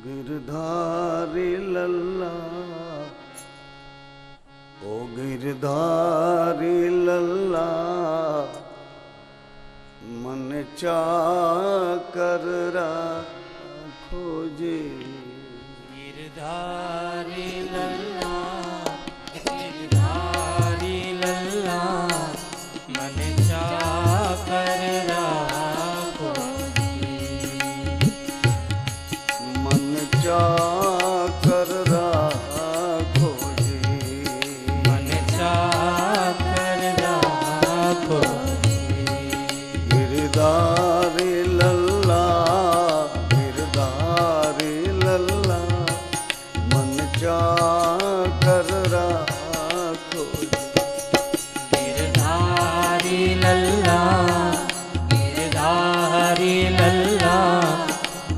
गिरधारी लल्ला ओ गिरधारी लल्ला मन चाकर राखो जी। गिरधारी लल्ला गिरधारी लल्ला मन चाकर राखो चाकर राखो जी। मन चाकर राखो गिरधारी लल्ला गिरधारी लल्ला मन चाकर राखो गिरधारी लल्ला गिरधारी लल्ला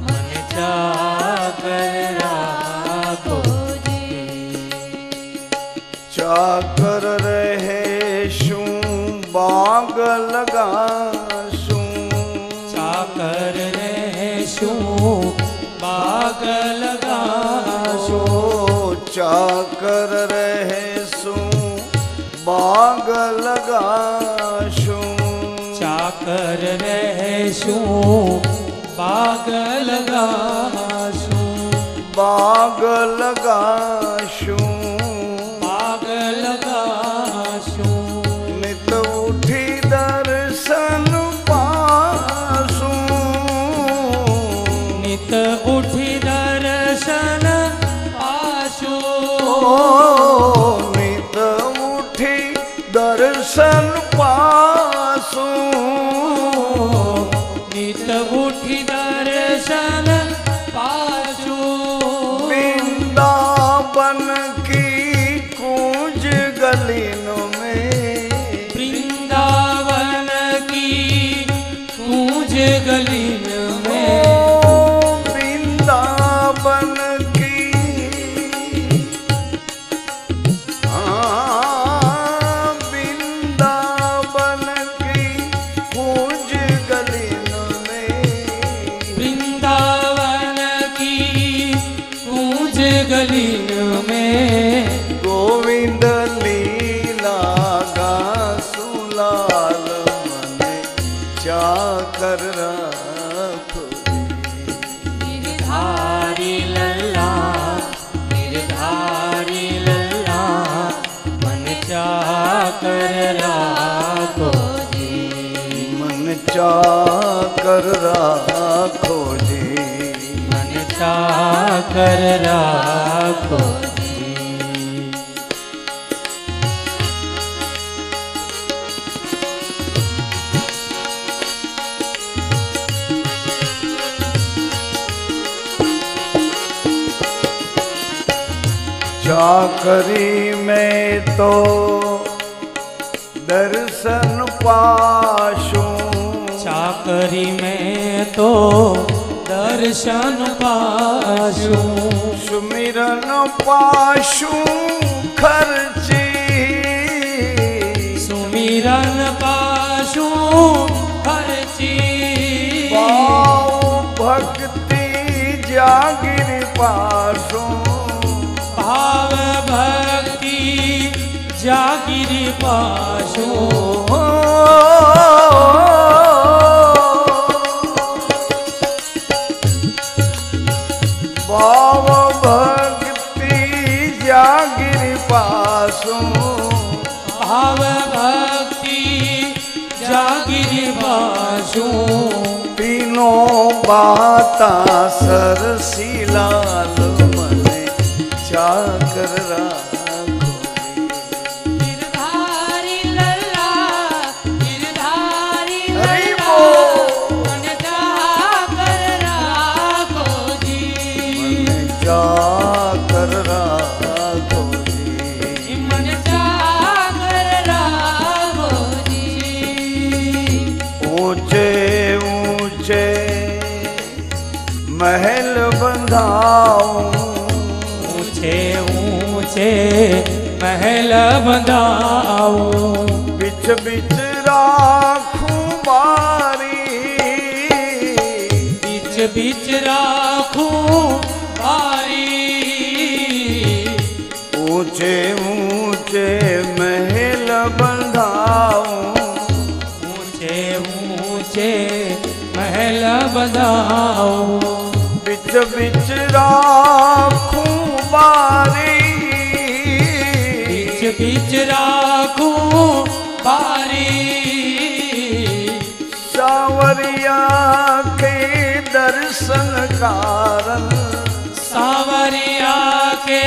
मन चाकर राखो चाकर रहे शू बाग लगाशू। चाकर रहे शू बाग लगाशू। चाकर रहे शू बाग लगाशू। चाकर रहे शू बाग लगाशू। बाग लगाशू बाग लगाशू। नित उठी दर्शन पासू। नित उठी दर्शन पासू। नित उठी दर्शन पासू। नित उठी दर्शन पासू। वृंदावन की कूंज गलियों में। वृंदावन की कूंज गलियों में। वृंदावन की वृंदावन की कूंज गलियों में। वृंदावन की कूंज गलियों में। गोविंद लीला गासु लाल मन चाकर राखो। गिरधारी लल्ला गिरधारी लल्ला मन चाकर राखो मन चाकर राखो जी। मन चाकर राखो चाकरी में तो दर्शन पाशू। चाकरी में तो दर्शन पाशू। सुमिरन पाशू खर्ची। सुमिरन पाशू खर्ची। पाओ भक्ति जागिर पाशू। भाव भक्ति जागिरी पाशू। भाव भक्ति जागिर पाशू। भाव भक्ति जागिरी पाशू। तीनों बाता सरसीलाल मन चाकर राखो। गिरधारी लल्ला गिरधारी हरि लल्ला बोल। मन चाकर राखो जी। मन चाकर राखो जी। मन चाकर राखो जी। ऊंचे ऊंचे महल बंधाऊं, ऊंचे ऊंचे महल बंधाऊं, बिच बिच राखूं बारी, बीच बीच राखूं बारी, ऊंचे ऊंचे महल बंधाऊं, ऊंचे ऊंचे महल बंधाऊं, बिच बिच राखूं बारी, बीच बीच राखूं बारी, सावरिया के दर्शन कारण, सावरिया के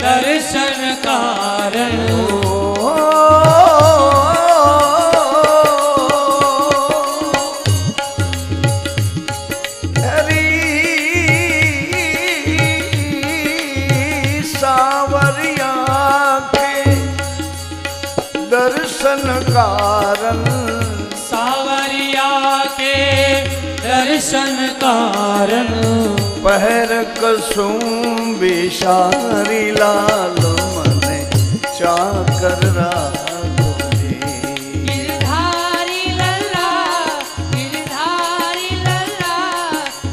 दर्शन कारण, सावरिया के दर्शन कारण, सावरिया के दर्शन कारण, पहर कसूं बिशारी लाल मने चाकर राघो जी, गिरधारी लल्ला, गिरधारी लल्ला,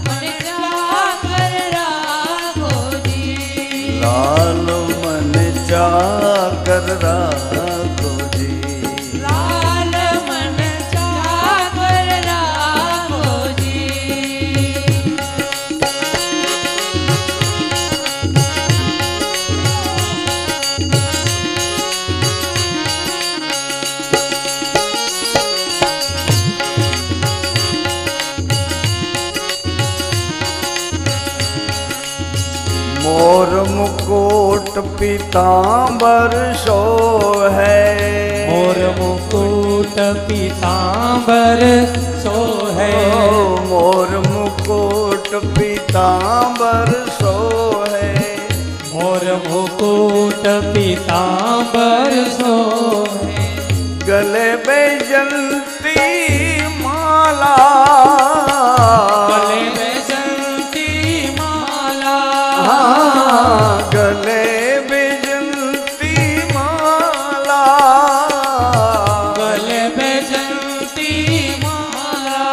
मन चाकर राघो जी, लाल मन चाकर राघो जी, लाल मन चाकर राघो जी। मोर मुकुट पीतांबर सो है, मोर मुकुट पीतांबर सो है, मोर मुकुट पीतांबर सो है, मोर मुकुट पीतांबर सो है, गले बैजंती माला, गले में जंती माला, गले बैजंती माला, गले में जंती माला,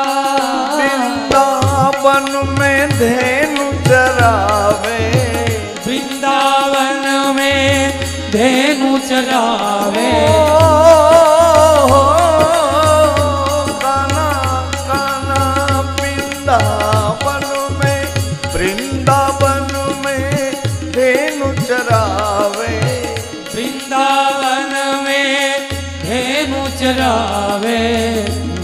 वृंदावन में धेनु चरावे, वृंदावन में धेनु चरावे, काना काना वृंदावन में, वृंदावन में धेनु चरावे, वृंदावन में धेनु चरावे,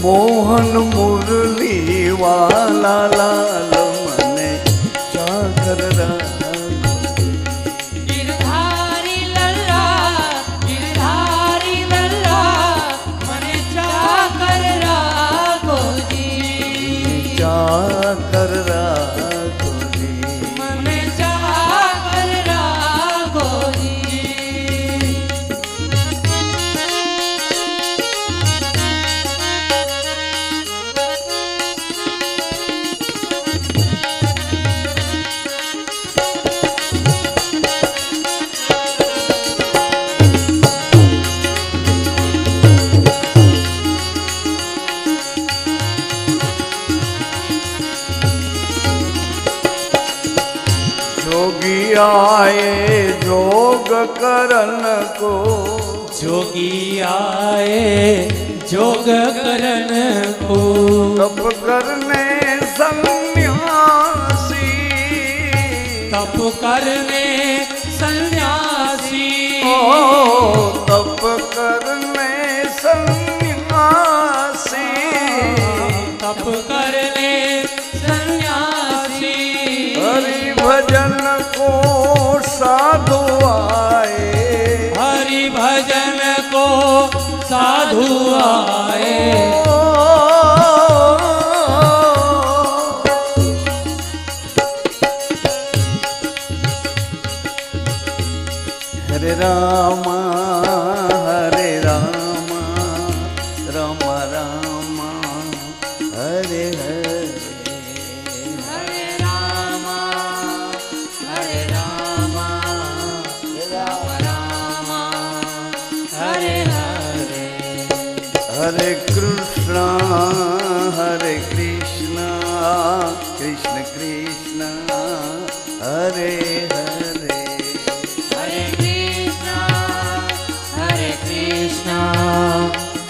मोहन मुरली वाला लाल मने चाकर राघो, गिरधारी लल्ला, गिरधारी लल्ला, मन चाकर राघो जी, चाकर राघो जी, मन चाकर राघो जी। जोगी आए जोग करन को, जोगी आए जोग करन को, तप करने सन्यासी, तप करने सन्यासी, तप करने सन्यासी, तप करने सन्यासी, हरि भजन को साधु आए, हरि भजन को साधु आए, हरे रामा हरे रामा, रामा रामा हरे हरे, हरे राम हरे कृष्णा कृष्ण कृष्ण हरे हरे, हरे कृष्णा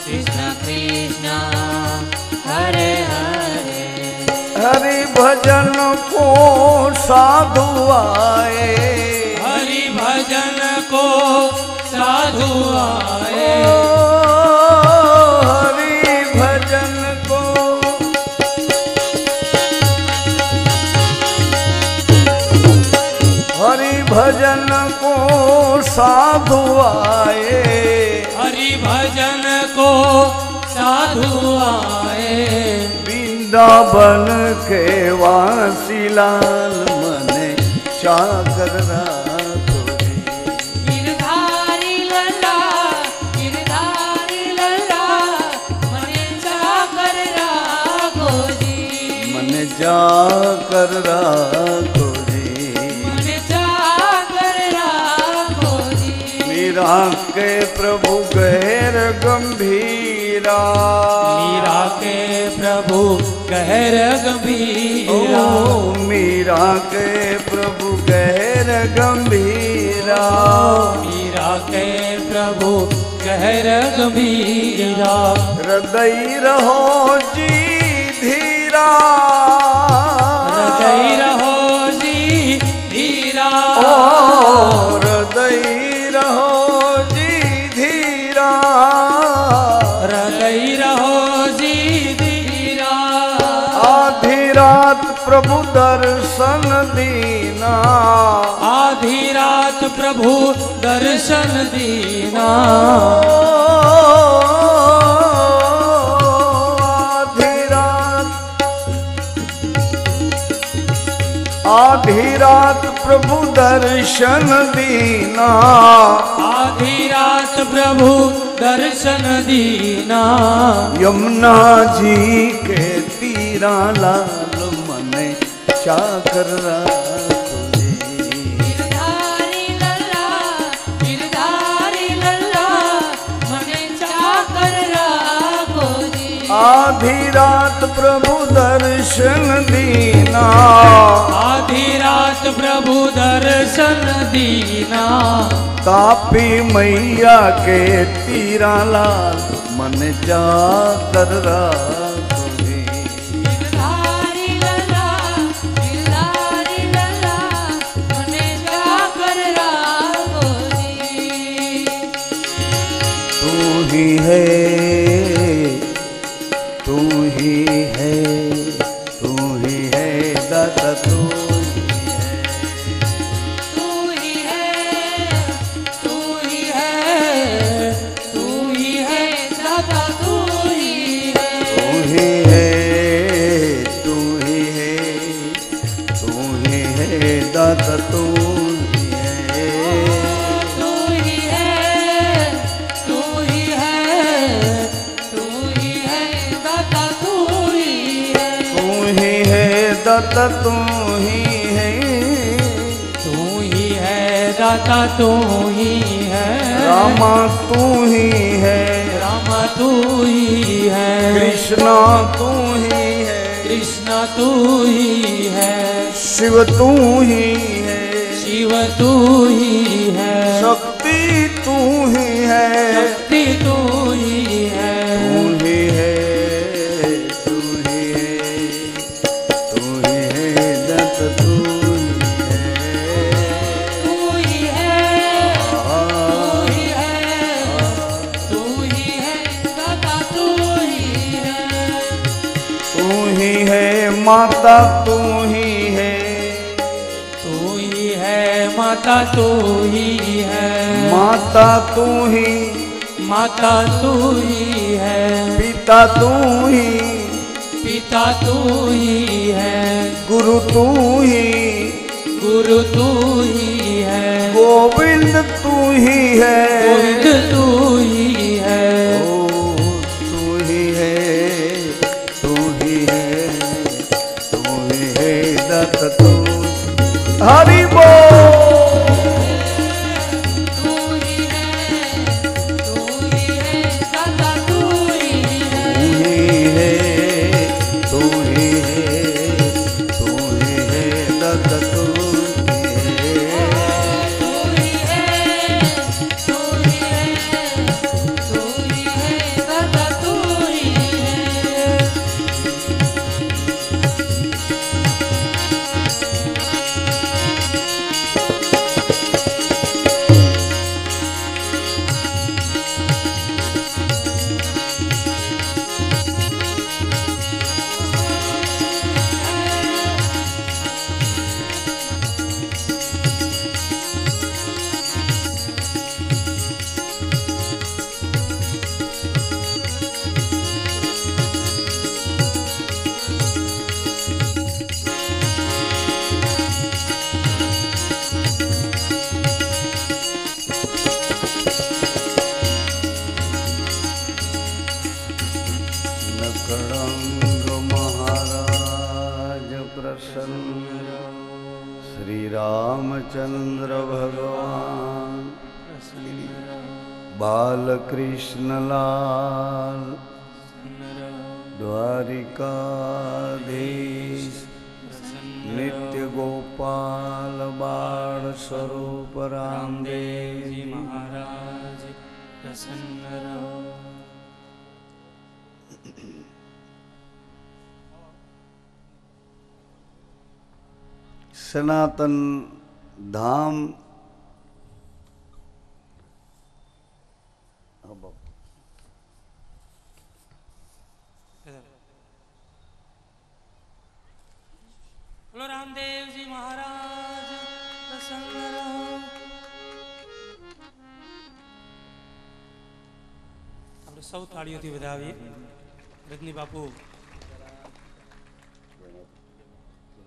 कृष्ण कृष्ण हरे हरे। हरि भजन को साधु आए, हरि भजन को साधु आए। हरि भजन को हरि भजन को साधु आए, हरि भजन को साधु आए। वृंदावन के वासी लाल मने चाकर राखो रे। गिरधारी लल्ला मने चाकर राखो जी। मन जाकर राखो रे। मने चाकर राखो जी। मीरा के प्रभु गहर गंभीरा, मीरा के प्रभु गहर गंभीरा। ओ मीरा के प्रभु गहर गंभीरा, मीरा के प्रभु गहर गंभीरा। हृदय रहो जी धीरा, हृदय रहो जी धीरा। ओ हृदय रहो जी धीरा, हृदय रहो जी धीरा। आधी रात प्रभु दर्शन दीना, आधी रात प्रभु दर्शन दीना। आधी रात प्रभु दर्शन दीना, आधी रात प्रभु दर्शन दीना। यमुना जी के तीरा लाल मने चाकर राखो रे। गिरधारी लल्ला मने चाकर राखो जी। आधी रात प्रभु दर्शन दीना, आधी रात प्रभु दर्शन दीना। तापी मैया के तीरा लाल मन जाकर राखो रे। गिरधारी लल्ला मने चाकर राखो जी। तू ही है, तू ही है, तू ही है दाता, तू ही है। तू ही है दाता, तू ही है। तू ही है, तू ही है, तू ही है दाता, तू ही है। तू ही है दाता, तू ही है। तू ही है दाता, तू ही है। तू ही है दाता, तू ही है। रामा तू ही है, रामा तू ही है। कृष्णा तू ही है, कृष्ण तू ही है। शिव तू ही है, शिव तू ही है। शक्ति तू ही है, शक्ति तू ही है। तू ही है, तू ही है, तू ही है दत्त, तू ही है। तू ही है दाता, तू ही है। तू ही है माता, तू ही है। तू ही है माता, तू ही है। माता तू ही, माता तू ही है। पिता तू ही, पिता तू ही है। गुरु तू ही, गुरु तू ही है। गोविंद तू ही है, गोविंद तू ही है। ओ तू ही है, तू ही है, तू ही है दत्त, तू हरि बोल। तू ही है दाता, तू ही प्रसन्न श्री रामचंद्र भगवान बालकृष्ण लाल द्वारिकाधीश नित्य गोपाल बाल स्वरूप रामदेव जी महाराज प्रसन्न रहो। सनातन धाम बोलो रामदेव जी महाराज प्रसन्न रहो। આપણે સૌ તાળીઓથી વધાવીએ। રજની બાપુ,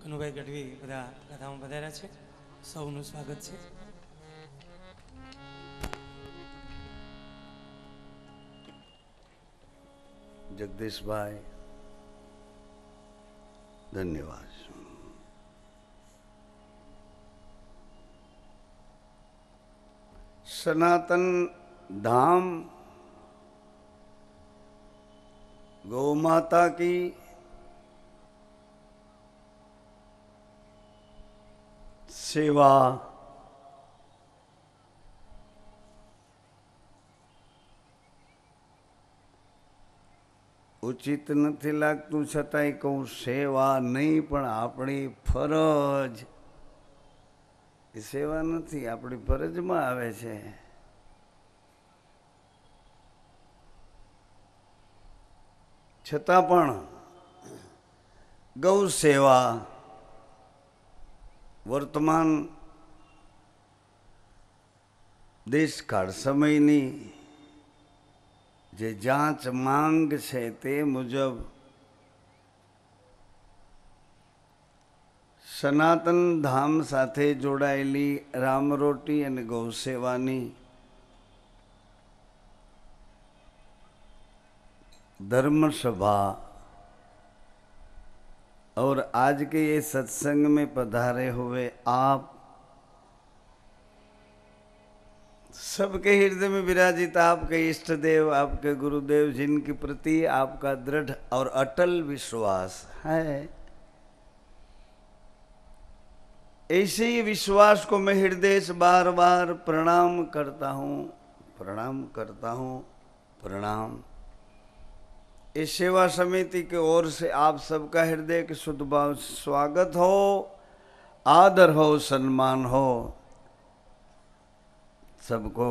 કનુભાઈ ગઢવી બધા કથામાં પધાર્યા છે, સૌનું સ્વાગત છે। जगदीश भाई धन्यवाद। सनातन धाम गौ माता की सेवा उचित नहीं लगतु छतांय कहूँ सेवा नहीं पण आपणी फरज सेवा नहीं आपणी फरज में आवे छे। छतां पण गौ सेवा वर्तमान देशकाल समयनी जे जांच मांग है ते मुजब सनातन धाम साथे जोड़ायेली रामरोटी अने गौ सेवानी धर्म सभा और आज के ये सत्संग में पधारे हुए आप सबके हृदय में विराजित आपके इष्ट देव, आपके गुरुदेव, जिनके प्रति आपका दृढ़ और अटल विश्वास है, ऐसे ही विश्वास को मैं हृदय से बार बार प्रणाम करता हूँ, प्रणाम करता हूँ, प्रणाम। इस सेवा समिति की ओर से आप सबका हृदय के शुद्ध भाव स्वागत हो, आदर हो, सम्मान हो। सबको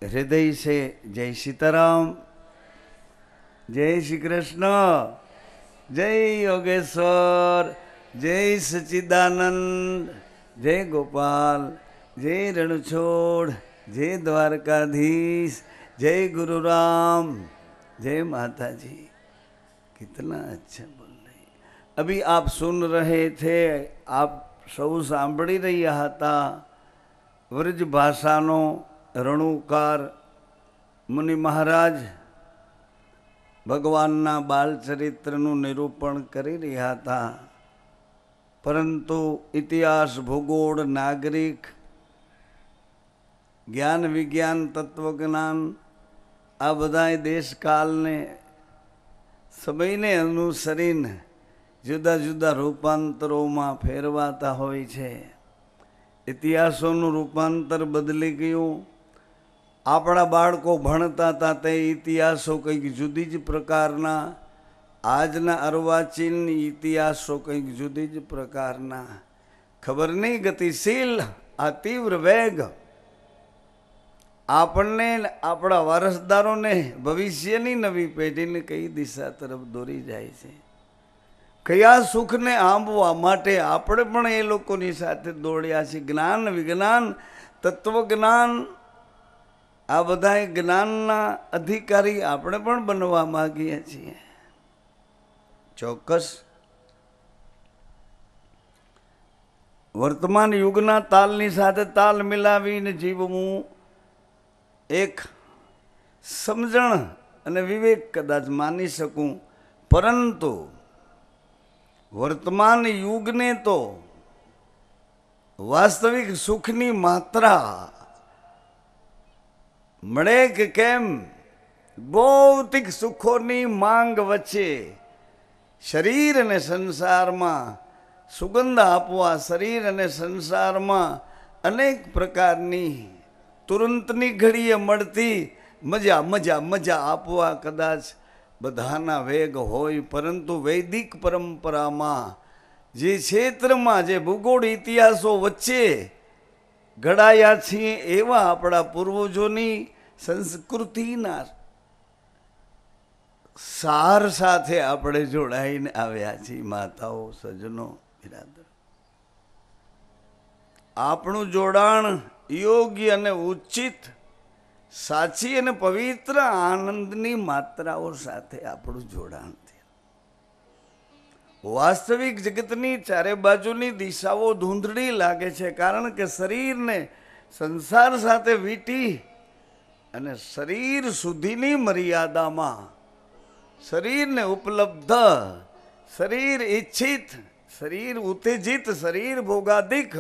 हृदय से जय सीताराम, जय श्री कृष्ण, जय योगेश्वर, जय सच्चिदानंद, जय गोपाल, जय रणछोड़, जय द्वारकाधीश, जय गुरु राम, जय माता जी। कितना अच्छा बोल रही। अभी आप सुन रहे थे, आप सौ सांभળી રહ્યા હતા व्रज भाषानो रणुकार मुनि महाराज भगवानना बालचरित्रનું निरूपण કરી રહ્યા હતા। परंतु इतिहास, भूगोल, नागरिक ज्ञान, विज्ञान, तत्वज्ञान आ बधाय देश काल ने समय ने अनुसरीने जुदा जुदा रूपांतरों में फेरवाता होय छे। इतिहासों रूपांतर बदली गयु। आपड़ा बाळको भणता था ते इतिहासों कंईक जुदी ज प्रकारना, आजना अर्वाचीन इतिहासों कंईक जुदी ज प्रकारना। खबर नहीं, गतिशील आ तीव्र वेग आपने आपड़ा वारसदारों ने भविष्यनी नवी पेढ़ी ने कई दिशा तरफ दौरी जाए छे। कया सुख ने आंबवा माटे आपणे पण ए लोकोनी साथे दौड़्या छे। ज्ञान, विज्ञान, तत्वज्ञान आ बधाय ज्ञानना अधिकारी आपणे पण बनवा मागीए छीए। चौक्कस वर्तमान युगना तालनी साथे ताल मिलावीने जीववुं एक समझण अने विवेक कदाच मानी सकूं, परंतु વર્તમાન યુગને તો વાસ્તવિક સુખની માત્રા મળે કે કેમ, ભૌતિક સુખોની માંગ વચ્ચે શરીર અને સંસારમાં સુગંધ આપવા, શરીર અને સંસારમાં અનેક પ્રકારની તુરંતની ઘડીએ મળતી મજા મજા મજા આપવા કદાચ બધાના વેગ હોય, પરંતુ વૈદિક પરંપરામાં જે ક્ષેત્રમાં જે ભૂગોળ ઇતિહાસો વચ્ચે ઘડાયા છીએ એવા આપણા પૂર્વજોની સંસ્કૃતિના સાર સાથે આપણે જોડાઈને આવ્યા છીએ. માતાઓ, સજ્જનો, બિરાદર, આપણું જોડાણ યોગ્ય અને ઉચિત, સાચી અને પવિત્ર આનંદની માત્રાઓ સાથે આપણું જોડાણ છે. વાસ્તવિક જગતની ચારે બાજુની દિશાઓ ધૂંધળી લાગે છે, કારણ કે શરીરને સંસાર સાથે વીંટી અને શરીર સુધીની મર્યાદામાં, શરીરને ઉપલબ્ધ, શરીર ઈચ્છિત, શરીર ઉત્તેજિત, શરીર ભોગાધિક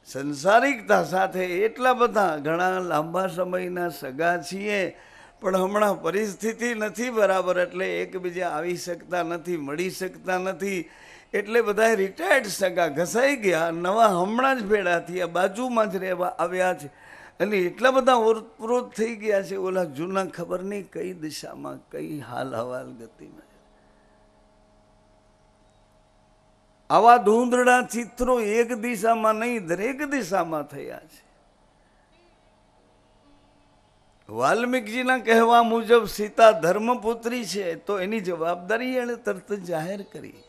સંસારિકતા સાથે એટલા બધા ઘણા લાંબા સમયના સગા છીએ, પણ હમણાં પરિસ્થિતિ નથી બરાબર, એટલે એકબીજા આવી શકતા નથી, મળી શકતા નથી, એટલે બધા રિટાયર્ડ સગા ઘસાઈ ગયા, નવા હમણાં જ ભેળા થયા, બાજુમાં જ રહેવા આવ્યા છે, અને એટલા બધા ઓતપ્રોત થઈ ગયા છે. ઓલા જૂના ખબર નહીં કઈ દિશામાં, કઈ હાલ હવાલ ગતિમાં. આવા ધૂંધળા ચિત્રો એક દિશામાં નહીં, દરેક દિશામાં થયા છે. વાલ્મીકજીના કહેવા મુજબ સીતા ધર્મપુત્રી છે, તો એની જવાબદારી એણે તરત જાહેર કરી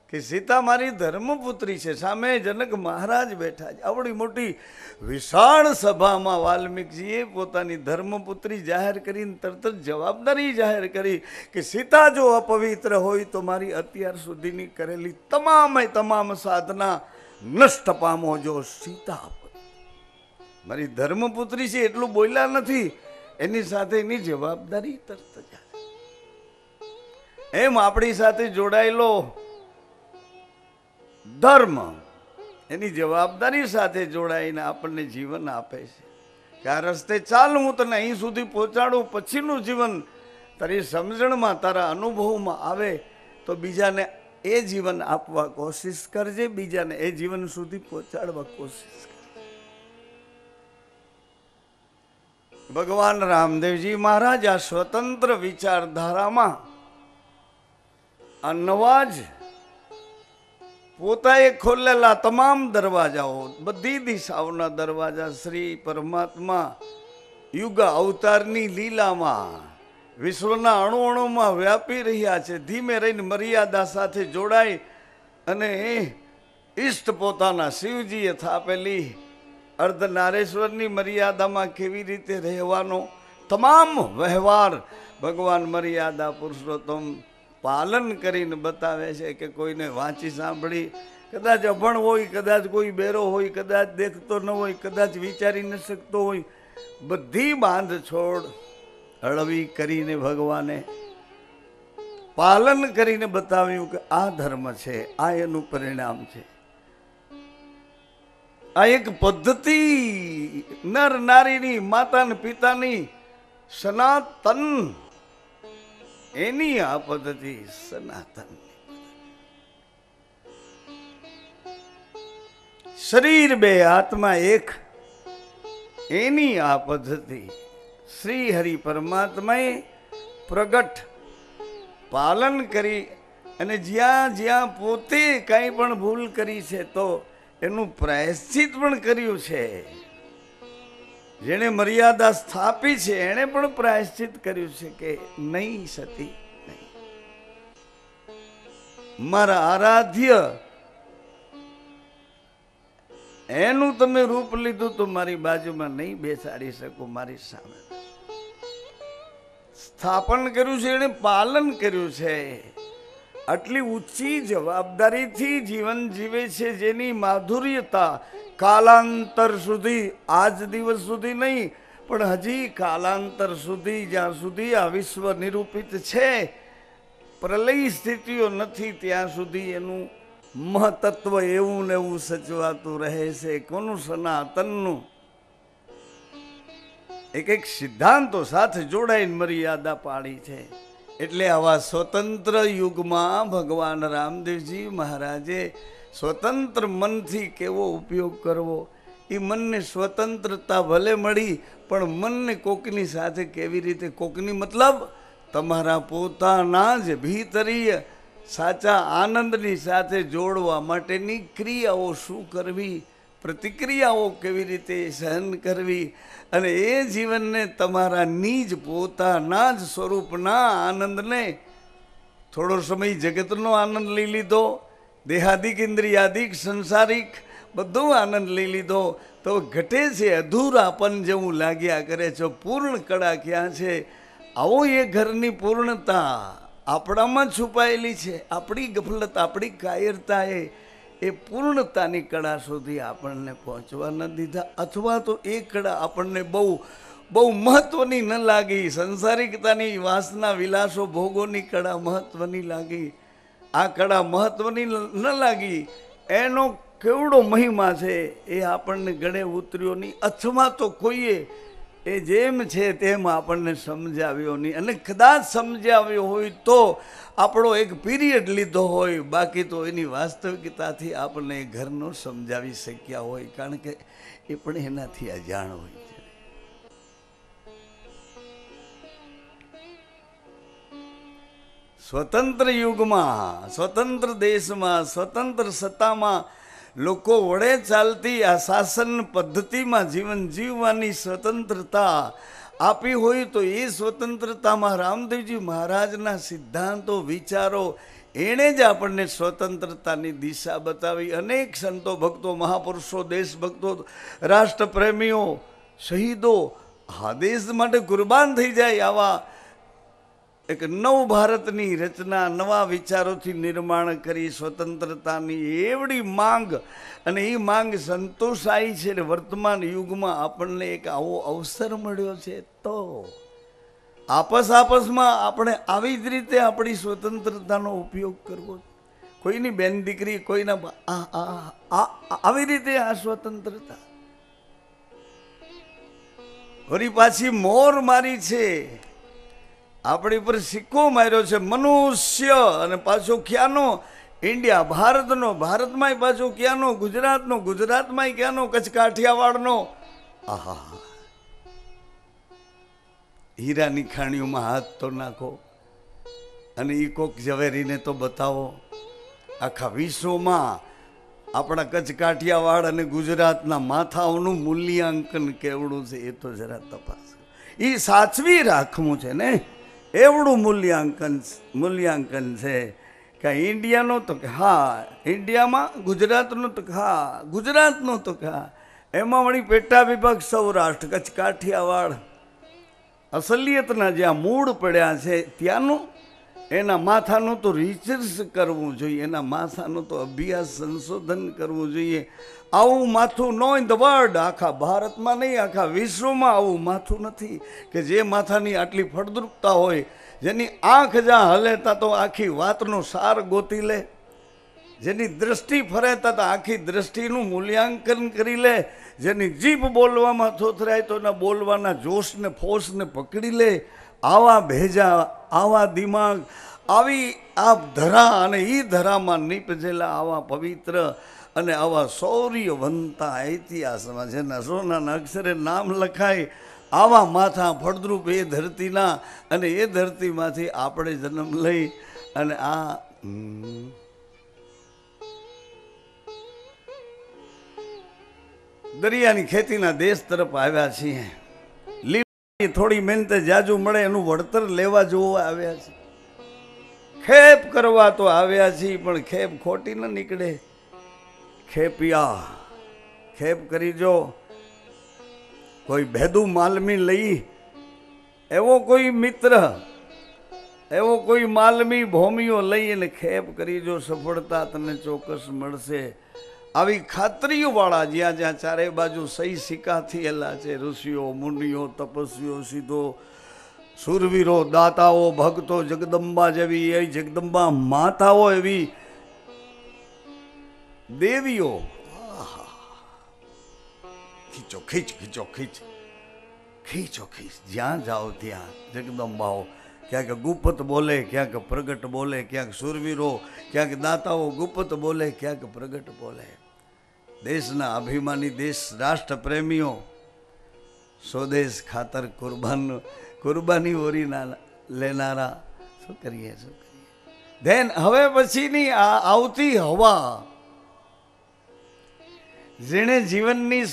કે સીતા મારી ધર્મપુત્રી છે. સામે જનક મહારાજ બેઠા છે. આવડી મોટી વિશાળ સભામાં વાલ્મીકજીએ પોતાની ધર્મપુત્રી જાહેર કરીને તરત જ જવાબદારી જાહેર કરી કે સીતા જો અપવિત્ર હોય તો મારી અત્યાર સુધીની કરેલી તમામ સાધના નષ્ટ પામો. જો સીતા મારી ધર્મપુત્રી છે એટલું બોલ્યા નથી, એની સાથે એની જવાબદારી તરત જ. એમ આપણી સાથે જોડાયેલો ધર્મ એની જવાબદારી સાથે જોડાઈને આપણને જીવન આપે છે કે આ રસ્તે ચાલ, હું તને અહીં સુધી પહોંચાડું, પછીનું જીવન તારી સમજણમાં, તારા અનુભવમાં આવે તો બીજાને એ જીવન આપવા કોશિશ કરજે, બીજાને એ જીવન સુધી પહોંચાડવા કોશિશ કરજે. ભગવાન રામદેવજી મહારાજ આ સ્વતંત્ર વિચારધારામાં આ નવા જ પોતાએ ખોલેલા તમામ દરવાજાઓ, બધી દિશાઓના દરવાજા શ્રી પરમાત્મા યુગ અવતારની લીલામાં વિશ્વના અણુ અણુમાં વ્યાપી રહ્યા છે. ધીમે રહીને મર્યાદા સાથે જોડાય અને ઈષ્ટ પોતાના શિવજીએ થાપેલી અર્ધનારેશ્વરની મર્યાદામાં કેવી રીતે રહેવાનો તમામ વ્યવહાર ભગવાન મર્યાદા પુરુષોત્તમ પાલન કરીને બતાવે છે. કે કોઈને વાંચી સાંભળી, કદાચ અભણ હોય, કદાચ કોઈ બેરો હોય, કદાચ દેખતો ન હોય, કદાચ વિચારી ન શકતો હોય, બધી બાંધ છોડ હળવી કરીને ભગવાને પાલન કરીને બતાવ્યું કે આ ધર્મ છે, આ એનું પરિણામ છે. આ એક પદ્ધતિ નર નારીની, માતા ને પિતાની સનાતન, એની આ પદ્ધતિ સનાતન. શરીર બે, આત્મા એક, એની આ પદ્ધતિ શ્રી હરિ પરમાત્માએ પ્રગટ પાલન કરી. અને જ્યાં જ્યાં પોતે કંઈ પણ ભૂલ કરી છે તો એનું પ્રાયશ્ચિત પણ કર્યું છે. જેણે મર્યાદા સ્થાપી છે એણે પણ પ્રાયશ્ચિત કર્યું છે કે નહીં સતી નહીં, મારા આરાધ્ય એનું તમે રૂપ લીધું તો મારી બાજુમાં નહીં બેસાડી શકો, મારી સામે સ્થાપન કર્યું છે, એણે પાલન કર્યું છે. આટલી ઊંચી જવાબદારીથી જીવન જીવે છે, જેની માધુર્યતા કાલાંતર સુધી, આજ દિવસ સુધી નહીં પણ હજી કાલાંતર સુધી, જ્યાં સુધી આ વિશ્વ નિરૂપિત છે, પ્રલય સ્થિતિઓ નથી ત્યાં સુધી એનું મહતત્વ એવું ને એવું સચવાતું રહે છે. કોનું? સનાતનનું. એક એક સિદ્ધાંતો સાથે જોડાઈને મર્યાદા પાડી છે. એટલે આવા સ્વતંત્ર યુગમાં ભગવાન રામદેવજી મહારાજે સ્વતંત્ર મનથી કેવો ઉપયોગ કરવો, એ મનને સ્વતંત્રતા ભલે મળી પણ મનને કોકની સાથે કેવી રીતે, કોકની મતલબ તમારા પોતાના જ ભીતરીય સાચા આનંદની સાથે જોડવા માટેની ક્રિયાઓ શું કરવી, પ્રતિક્રિયાઓ કેવી રીતે સહન કરવી, અને એ જીવનને તમારા નિજ પોતાના જ સ્વરૂપના આનંદને, થોડો સમય જગતનો આનંદ લઈ લીધો, દેહાદિક ઇન્દ્રિયાદિક સંસારિક બધો આનંદ લઈ લીધો તો ઘટે છે અધૂરાપન જેવું લાગ્યા કરે છે. પૂર્ણ કળા ક્યાં છે? આવો એ ઘરની પૂર્ણતા આપણામાં છુપાયેલી છે. આપણી ગફલત, આપણી કાયરતા એ પૂર્ણતાની કળા સુધી આપણને પહોંચવા ન દીધા. અથવા તો એ કળા આપણને બહુ બહુ મહત્વની ન લાગી, સંસારિકતાની વાસના વિલાસો ભોગોની કળા મહત્વની લાગી, આ કળા મહત્વની ન લાગી. એનો કેવડો મહિમા છે એ આપણને ગળે ઉતર્યો નહીં, અથવા તો કોઈએ એ જેમ છે તેમ આપણને સમજાવ્યો નહીં. અને કદાચ સમજાવ્યો હોય તો આપણો એક પીરિયડ લીધો હોય, બાકી તો એની વાસ્તવિકતાથી આપણને ઘરનો સમજાવી શક્યા હોય, કારણ કે એ પણ એનાથી અજાણ હોય છે. સ્વતંત્ર યુગમાં, સ્વતંત્ર દેશમાં, સ્વતંત્ર સત્તામાં લોકો વડે ચાલતી આ શાસન પદ્ધતિમાં જીવન જીવવાની સ્વતંત્રતા આપી હોય તો એ સ્વતંત્રતામાં રામદેવજી મહારાજના સિદ્ધાંતો, વિચારો, એણે જ આપણને સ્વતંત્રતાની દિશા બતાવી. અનેક સંતો, ભક્તો, મહાપુરુષો, દેશભક્તો, રાષ્ટ્રપ્રેમીઓ, શહીદો આ દેશ માટે કુરબાન થઈ જાય. આવા એક નવ ભારતની રચના, નવા વિચારોથી નિર્માણ કરી સ્વતંત્રતાની એવડી માંગ, અને એ માંગ સંતોષાઈ છે. વર્તમાન યુગમાં આપણને એક આવો અવસર મળ્યો છે તો આપસમાં આપણે આવી જ રીતે આપણી સ્વતંત્રતાનો ઉપયોગ કરવો. કોઈની બેન દીકરી, કોઈના આવી રીતે આ સ્વતંત્રતા વળી પાછી મોર મારી છે, આપણી પર સિક્કો માર્યો છે મનુષ્ય, અને પાછો ક્યાંનો? ઇન્ડિયા, ભારતનો, ભારતમાંય પાછો ક્યાંનો? ગુજરાતનો, ગુજરાતમાંય ક્યાંનો? કચ્છ કાઠિયાવાડનો. આહા, હીરાની ખાણીઓમાં હાથ તો નાખો અને એ કોક ઝવેરીને તો બતાવો. આખા વિશ્વમાં આપણા કચ્છ કાઠિયાવાડ અને ગુજરાતના માથાઓનું મૂલ્યાંકન કેવડું છે એ તો જરા તપાસ. એ સાચવી રાખવું છે ને, એવડું મૂલ્યાંકન છે કે ઇન્ડિયાનો તો કે હા ઇન્ડિયામાં, ગુજરાતનો તો કે હા ગુજરાતનો તો કે હા. એમાં વળી પેટા વિભાગ સૌરાષ્ટ્ર, કચ્છ, કાઠિયાવાડ, અસલિયતના જ્યાં મૂળ પડ્યા છે ત્યાંનું, એના માથાનું તો રિસર્ચ કરવું જોઈએ, એના માથાનું તો અભ્યાસ, સંશોધન કરવું જોઈએ. આવું માથું નો ઇન ધ વર્લ્ડ, આખા ભારતમાં નહીં, આખા વિશ્વમાં આવું માથું નથી કે જે માથાની આટલી ફળદ્રુપતા હોય, જેની આંખ જ્યાં હલે તા તો આખી વાતનો સાર ગોતી લે, જેની દ્રષ્ટિ ફરે તા આખી દ્રષ્ટિનું મૂલ્યાંકન કરી લે, જેની જીભ બોલવામાં થોથરાય તો એના બોલવાના જોશને, ફોશને પકડી લે. આવા ભેજા, આવા દિમાગ, આવી આ ધરા અને એ ધરામાં નીપજેલા આવા પવિત્ર અને આવા શૌર્યવંતા ઇતિહાસમાં જેના સોનાના અક્ષરે નામ લખાય, આવા માથા ફળદ્રુપ એ ધરતીના, અને એ ધરતીમાંથી આપણે જન્મ લઈ અને આ દરિયાની ખેતીના દેશ તરફ આવ્યા છીએ. થોડી મહેનતે જાજુ મળે એનું વળતર લેવા જોવા આવ્યા છે. ખેપ કરવા તો આવ્યા છીએ, પણ ખેપ ખોટી ન નીકળે. ખેપિયા ખેપ કરી જો કોઈ ભેદું માલમી લઈ, એવો કોઈ મિત્ર, એવો કોઈ માલમી ભોમિયો લઈ અને ખેપ કરી જો, સફળતા તને ચોક્કસ મળશે. આવી ખાતરીઓવાળા જ્યાં જ્યાં ચારે બાજુ સહી સિક્કા થયેલા છે, ઋષિઓ, મુનિઓ, તપસ્વીઓ, સિદ્ધો, સુરવીરો, દાતાઓ, ભક્તો, જગદંબા જેવી એ જગદંબા માતાઓ, એવી દેવીઓ, ખીચો ખીચ, ખીચો ખીચ, ખીચો ખીચ, જ્યાં જાઓ ત્યાં જગદંબાઓ. ક્યાંક ગુપ્ત બોલે, ક્યાંક પ્રગટ બોલે, ક્યાંક સુરવીરો, ક્યાંક દાતાઓ ગુપ્ત બોલે, ક્યાંક પ્રગટ બોલે. દેશના અભિમાની, દેશ રાષ્ટ્ર પ્રેમીઓ, સ્વદેશ ખાતર કુરબાની ઓરી લેનારા, શું કરીએ, શું કરીએ. ધેન હવે પછીની આ આવતી હવા, જેણે જીવનની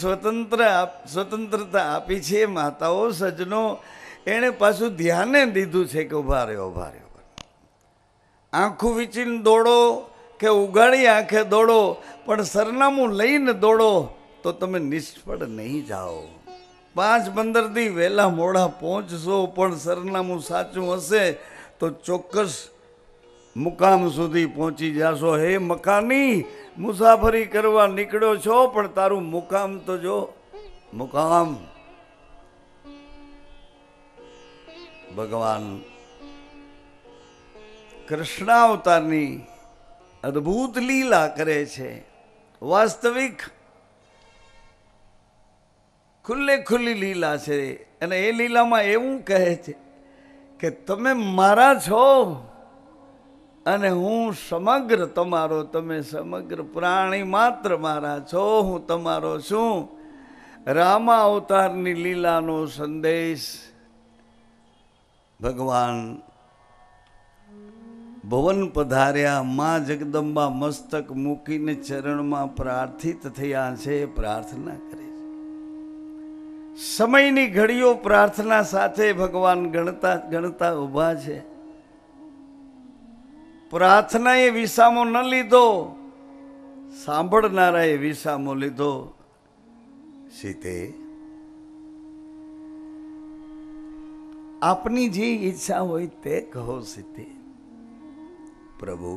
સ્વતંત્રતા આપી છે, માતાઓ, સજ્જનો, એણે પાછું ધ્યાને દીધું છે કે ઉભા રહ્યો, ઉભા રહ્યો. આંખું વીચીને દોડો કે ઉગાડી આંખે દોડો, પણ સરનામું લઈને દોડો તો તમે નિષ્ફળ નહીં જાઓ. 5-15 દી વહેલા મોડા પહોંચશો, પણ સરનામું સાચું હશે તો ચોક્કસ મુકામ સુધી પહોંચી જાશો. હે મકાની, મુસાફરી કરવા નીકળ્યો છો, પણ તારું મુકામ તો જો. મુકામ ભગવાન કૃષ્ણાવતારની અદ્ભુત લીલા કરે છે. વાસ્તવિક ખુલ્લી લીલા છે. અને એ લીલામાં એવું કહે છે કે તમે મારા છો અને હું સમગ્ર તમારો, તમે સમગ્ર પ્રાણી માત્ર મારા છો, હું તમારો છું. રામા અવતારની લીલાનો સંદેશ ભગવાન ભવન પધાર્યા, માં જગદંબા મસ્તક મૂકીને ચરણમાં પ્રાર્થિત થયા છે, પ્રાર્થના કરે છે. સમયની ઘડીઓ પ્રાર્થના સાથે ભગવાન ગણતા ઊભા છે. પ્રાર્થનાએ વિસામો ન લીધો, સાંભળનારાએ વિસામો લીધો. સીતે, આપની જે ઈચ્છા હોય તે કહો. સીતે, પ્રભુ,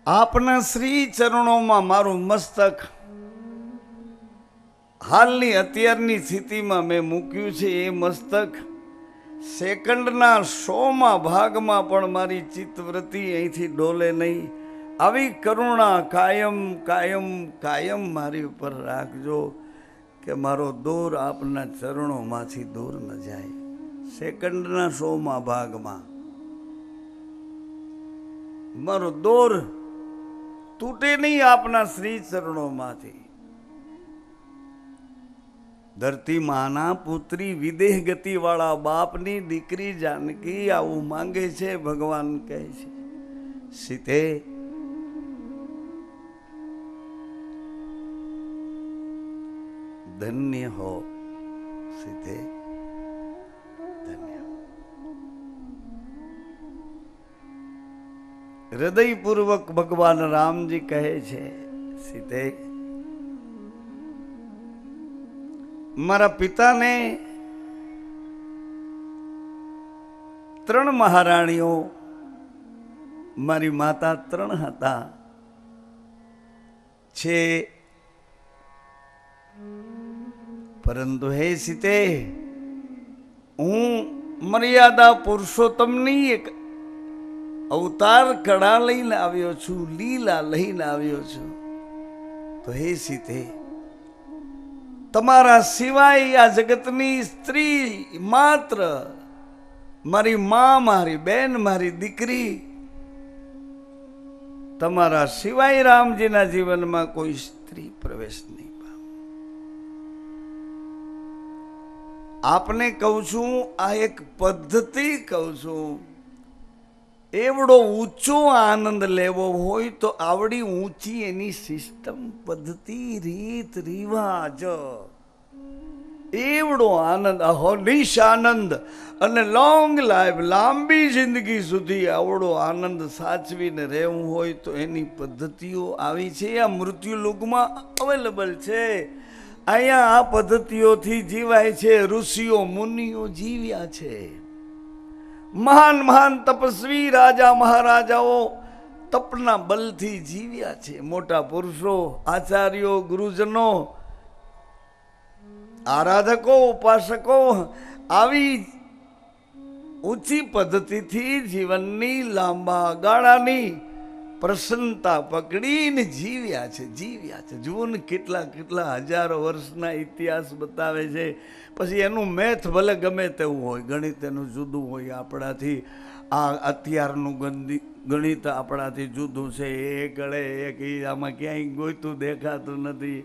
આપના શ્રી ચરણોમાં મારું મસ્તક હાલની અત્યારની સ્થિતિમાં મેં મૂક્યું છે. એ મસ્તક સેકન્ડના 100મા ભાગમાં પણ મારી ચિત્તવૃત્તિ અહીંથી ડોલે નહીં. આવી કરુણા કાયમ કાયમ કાયમ મારી ઉપર રાખજો કે મારો દોર આપના ચરણોમાંથી દૂર ન જાય. સેકન્ડના 100મા ભાગમાં મારો દોર તૂટે નહીં આપના શ્રી ચરણોમાંથી. ધરતી માના પુત્રી, વિદેહ ગતિ વાળા બાપની દીકરી જાનકી આવું માંગે છે. ભગવાન કહે છે, સીતે, ધન્ય હો. સીતે, ધન્ય. હૃદયપૂર્વક ભગવાન રામજી કહે છે, સીતે, મારા પિતાને 3 મહારાણીઓ, મારી માતા 3 હતા છે. પરંતુ હે સીતે, હું મર્યાદા પુરુષોત્તમની એક અવતાર કળા લઈને આવ્યો છું, લીલા લઈને આવ્યો છું. તો હે સીતે, તમારા સિવાય આ જગતની સ્ત્રી માત્ર મારી માં, મારી બેન, મારી દીકરી, તમારા સિવાય રામજીના જીવનમાં કોઈ સ્ત્રી પ્રવેશ નહીં પામે. આપને કહું છું, આ એક પદ્ધતિ કહું છું. એવડો ઊંચો આનંદ લેવો હોય તો આવડી ઊંચી એની સિસ્ટમ, પદ્ધતિ, રીત રિવાજ, એવડો આનંદ, અહોનિશ આનંદ અને લોંગ લાઈફ, લાંબી જિંદગી સુધી આવડો આનંદ સાચવીને રહેવું હોય તો એની પદ્ધતિઓ આવી છે. આ મૃત્યુલોકમાં અવેલેબલ છે. અહીંયા આ પદ્ધતિઓથી જીવાય છે. ઋષિઓ મુનિઓ જીવ્યા છે. મહાન મહાન તપસ્વી રાજા મહારાજાઓ તપના બલથી જીવ્યા છે. મોટા પુરુષો, આચાર્યો, ગુરુજનો, આરાધકો, ઉપાસકો આવી ઊંચી પદ્ધતિથી જીવનની લાંબા ગાળાની પ્રસન્નતા પકડીને જીવ્યા છે. જુઓ ને કેટલા કેટલા હજારો વર્ષના ઇતિહાસ બતાવે છે. પછી એનું મેથ ભલે ગમે તેવું હોય, ગણિત એનું જુદું હોય આપણાથી. આ અત્યારનું ગણિત આપણાથી જુદું છે. એ ગળે એક આમાં ક્યાંય ગોઈતું દેખાતું નથી.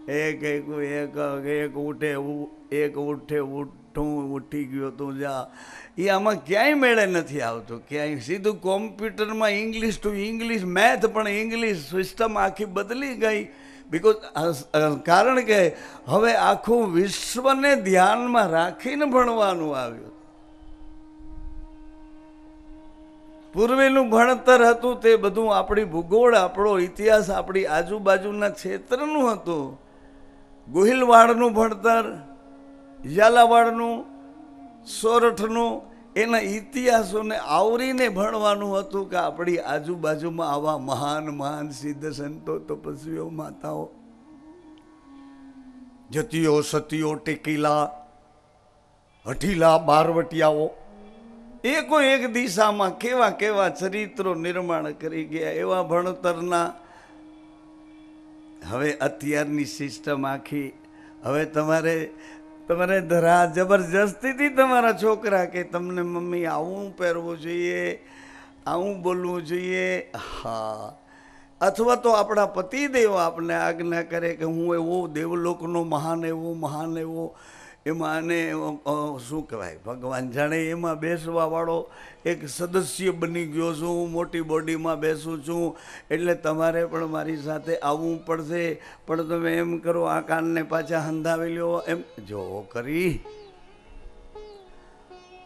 એક એક એક એક ઉઠે એક ઉઠે ઉઠું ઉઠી ગયો તું જા, એ આમાં ક્યાંય મેળે નથી આવતો. ક્યાંય સીધું કોમ્પ્યુટરમાં ઇંગ્લિશ ટુ ઇંગ્લિશ, મેથ પણ ઇંગ્લિશ સિસ્ટમ આખી બદલી ગઈ. બિકોઝ કારણ કે હવે આખું વિશ્વને ધ્યાનમાં રાખીને ભણવાનું આવ્યું. પૂર્વેનું ભણતર હતું તે બધું આપણી ભૂગોળ, આપણો ઇતિહાસ, આપણી આજુબાજુના ક્ષેત્રનું હતું. ગોહિલવાડનું ભણતર, ઝાલાવાડનું, સોરઠનું, એના ઇતિહાસોને આવરીને ભણવાનું હતું કે આપણી આજુબાજુમાં આવા મહાન મહાન સિદ્ધ સંતો, તપસ્વીઓ, માતાઓ, જતીઓ, સતીઓ, ટેકીલા, હઠીલા, બારવટિયાઓ, એકો એક દિશામાં કેવા કેવા ચરિત્રો નિર્માણ કરી ગયા. એવા ભણતરના હવે અત્યારની સિસ્ટમ આખી, હવે તમારે જબરજસ્તીથી તમારા છોકરા કે તમને મમ્મી આવું પહેરવું જોઈએ, આવું બોલવું જોઈએ. હા, અથવા તો આપણા પતિદેવ આપને આજ્ઞા કરે કે હું એવો દેવલોકનો મહાન એવો એમાં અને શું કહેવાય, ભગવાન જાણે એમાં બેસવા વાળો એક સદસ્ય બની ગયો છું, મોટી બોડીમાં બેસું છું, એટલે તમારે પણ મારી સાથે આવવું પડશે. પણ તમે એમ કરો, આ કાનને પાછા હંધાવી લ્યો, એમ જો કરી.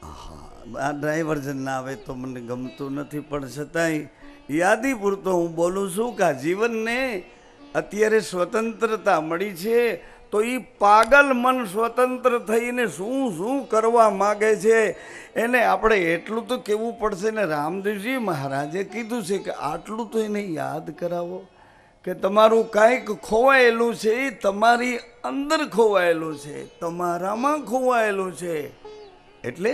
હા, આ ડાયવર્ઝન ના આવે તો મને ગમતું નથી, પણ છતાંય યાદી પૂરતો હું બોલું છું કે આ જીવનને અત્યારે સ્વતંત્રતા મળી છે, તો એ પાગલ મન સ્વતંત્ર થઈને શું શું કરવા માગે છે એને આપણે એટલું તો કહેવું પડશે ને. રામદેવજી મહારાજે કીધું છે કે આટલું તો એને યાદ કરાવો કે તમારું કાંઈક ખોવાયેલું છે એ તમારી અંદર ખોવાયેલું છે, તમારામાં ખોવાયેલું છે. એટલે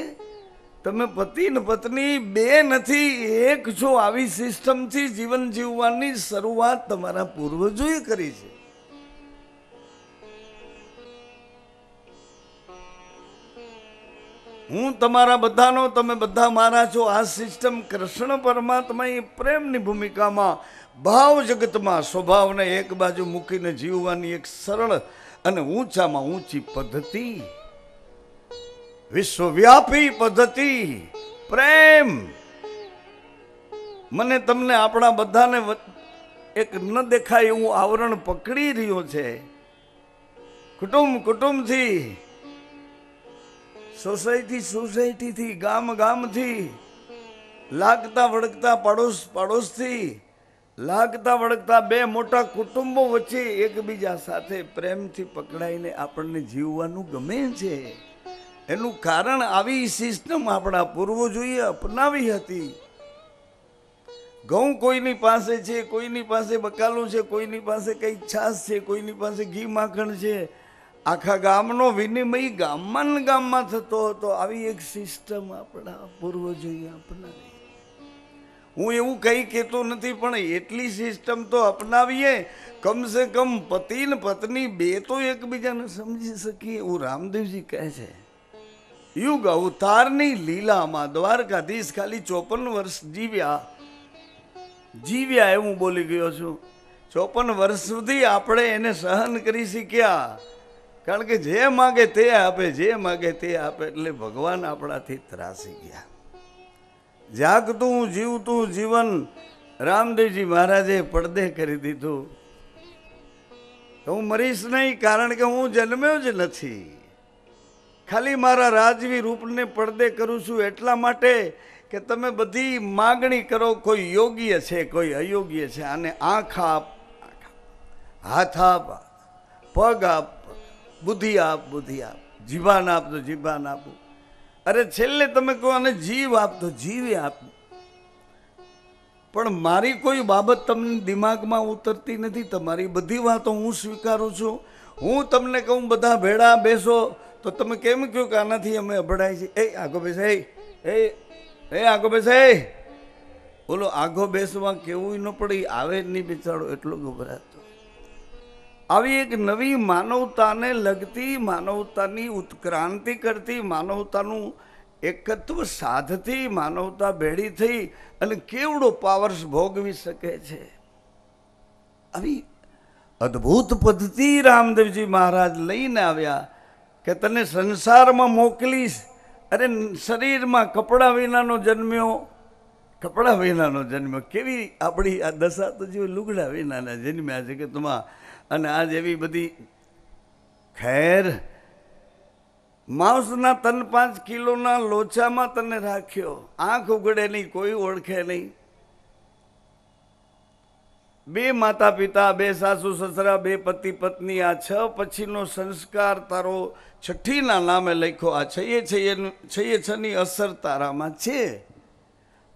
તમે પતિ ને પત્ની બે નથી, એક છો. આવી સિસ્ટમથી જીવન જીવવાની શરૂઆત તમારા પૂર્વજોએ કરી છે. હું તમારા બધાનો, તમે બધા મારા છો. આ સિસ્ટમ કૃષ્ણ પરમાત્મા એ પ્રેમની ભૂમિકામાં ભાવ જગતમાં સ્વભાવને એક બાજુ મૂકીને જીવવાની એક સરળ અને ઊંચામાં ઊંચી પદ્ધતિ, વિશ્વવ્યાપી પદ્ધતિ પ્રેમ. મને તમને આપણા બધાને એક ન દેખાય એવું આવરણ પકડી રહ્યો છે. કુટુંબથી, સોસાયટીથી, ગામથી, લાગતા વળગતા પાડોશથી, લાગતા વળગતા બે મોટા કુટુંબો વચ્ચે એકબીજા સાથે પ્રેમથી પકડાઈને આપણને જીવવાનું ગમે છે. એનું કારણ આવી સિસ્ટમ આપણા પૂર્વજોએ અપનાવી હતી. ઘઉં કોઈની પાસે છે, કોઈની પાસે બકાલું છે, કોઈની પાસે કઈ છાશ છે, કોઈની પાસે ઘી માખણ છે. આખા ગામનો વિનિમય ગામમાં થતો હતો. આવી એક સિસ્ટમ આપણા પૂર્વજોએ અપનાવી. હું એવું કંઈ કહેતો નથી, પણ એટલી સિસ્ટમ તો અપનાવીએ, કમસે કમ પતિ ને પત્ની બે તો એકબીજાને સમજી શકીએ. એવું રામદેવજી કહે છે. યુગ અવતારની લીલામાં દ્વારકાધીશ ખાલી 54 વર્ષ જીવ્યા એવું બોલી ગયો છું. 54 વર્ષ સુધી આપણે એને સહન કરી શક્યા, કારણ કે જે માગે તે આપે, જે માગે તે આપે. એટલે ભગવાન આપણાથી ત્રાસી ગયા. જાગતું જીવતું જીવન રામદેવજી મહારાજે પડદે કરી દીધું. હું મરીશ નહીં, કારણ કે હું જન્મ્યો જ નથી. ખાલી મારા રાજવી રૂપને પડદે કરું છું એટલા માટે કે તમે બધી માગણી કરો. કોઈ યોગ્ય છે, કોઈ અયોગ્ય છે. આને આંખ આપ, હાથ આપ, પગ આપ, બુદ્ધિ આપ, જીભાન આપ તો જીભાન આપું. અરે છેલ્લે તમે કહો અને જીવ આપ તો જીવે આપ. પણ મારી કોઈ બાબત તમને દિમાગમાં ઉતરતી નથી. તમારી બધી વાતો હું સ્વીકારું છું. હું તમને કહું બધા ભેળા બેસો, તો તમે કેમ કહો કે આનાથી અમે અભડાય છે? એ આગો બેસે, એ આગો બેસે. બોલો આગો બેસવા કેવું ન પડે, આવે જ નહીં બિચારો, એટલો ગભરાતો. આવી એક નવી માનવતાને લગતી, માનવતાની ઉત્ક્રાંતિ કરતી, માનવતાનું એકત્વ સાધતી માનવતા ભેળી થઈ અને કેવડો પાવર્સ ભોગવી શકે છે. આવી અદ્ભુત પદ્ધતિ રામદેવજી મહારાજ લઈને આવ્યા કે તને સંસારમાં મોકલીશ. અરે શરીરમાં કપડા વિનાનો જન્મ્યો, કપડા વિનાનો જન્મ્યો. કેવી આપણી આ દશા તો જેવી લુગડા વિનાના જન્મ્યા છે કે તમા. અને આ જેવી બધી ખેર માંસના 3-5 કિલોના લોચામાં તને રાખ્યો, આંખ ઉગડે નહીં, કોઈ ઓળખે નહીં. 2 માતા પિતા, 2 સાસુ સસરા, 2 પતિ પત્ની, આ 6 પછીનો સંસ્કાર તારો 6ઠીના નામે લખ્યો. આ છની અસર તારામાં છે.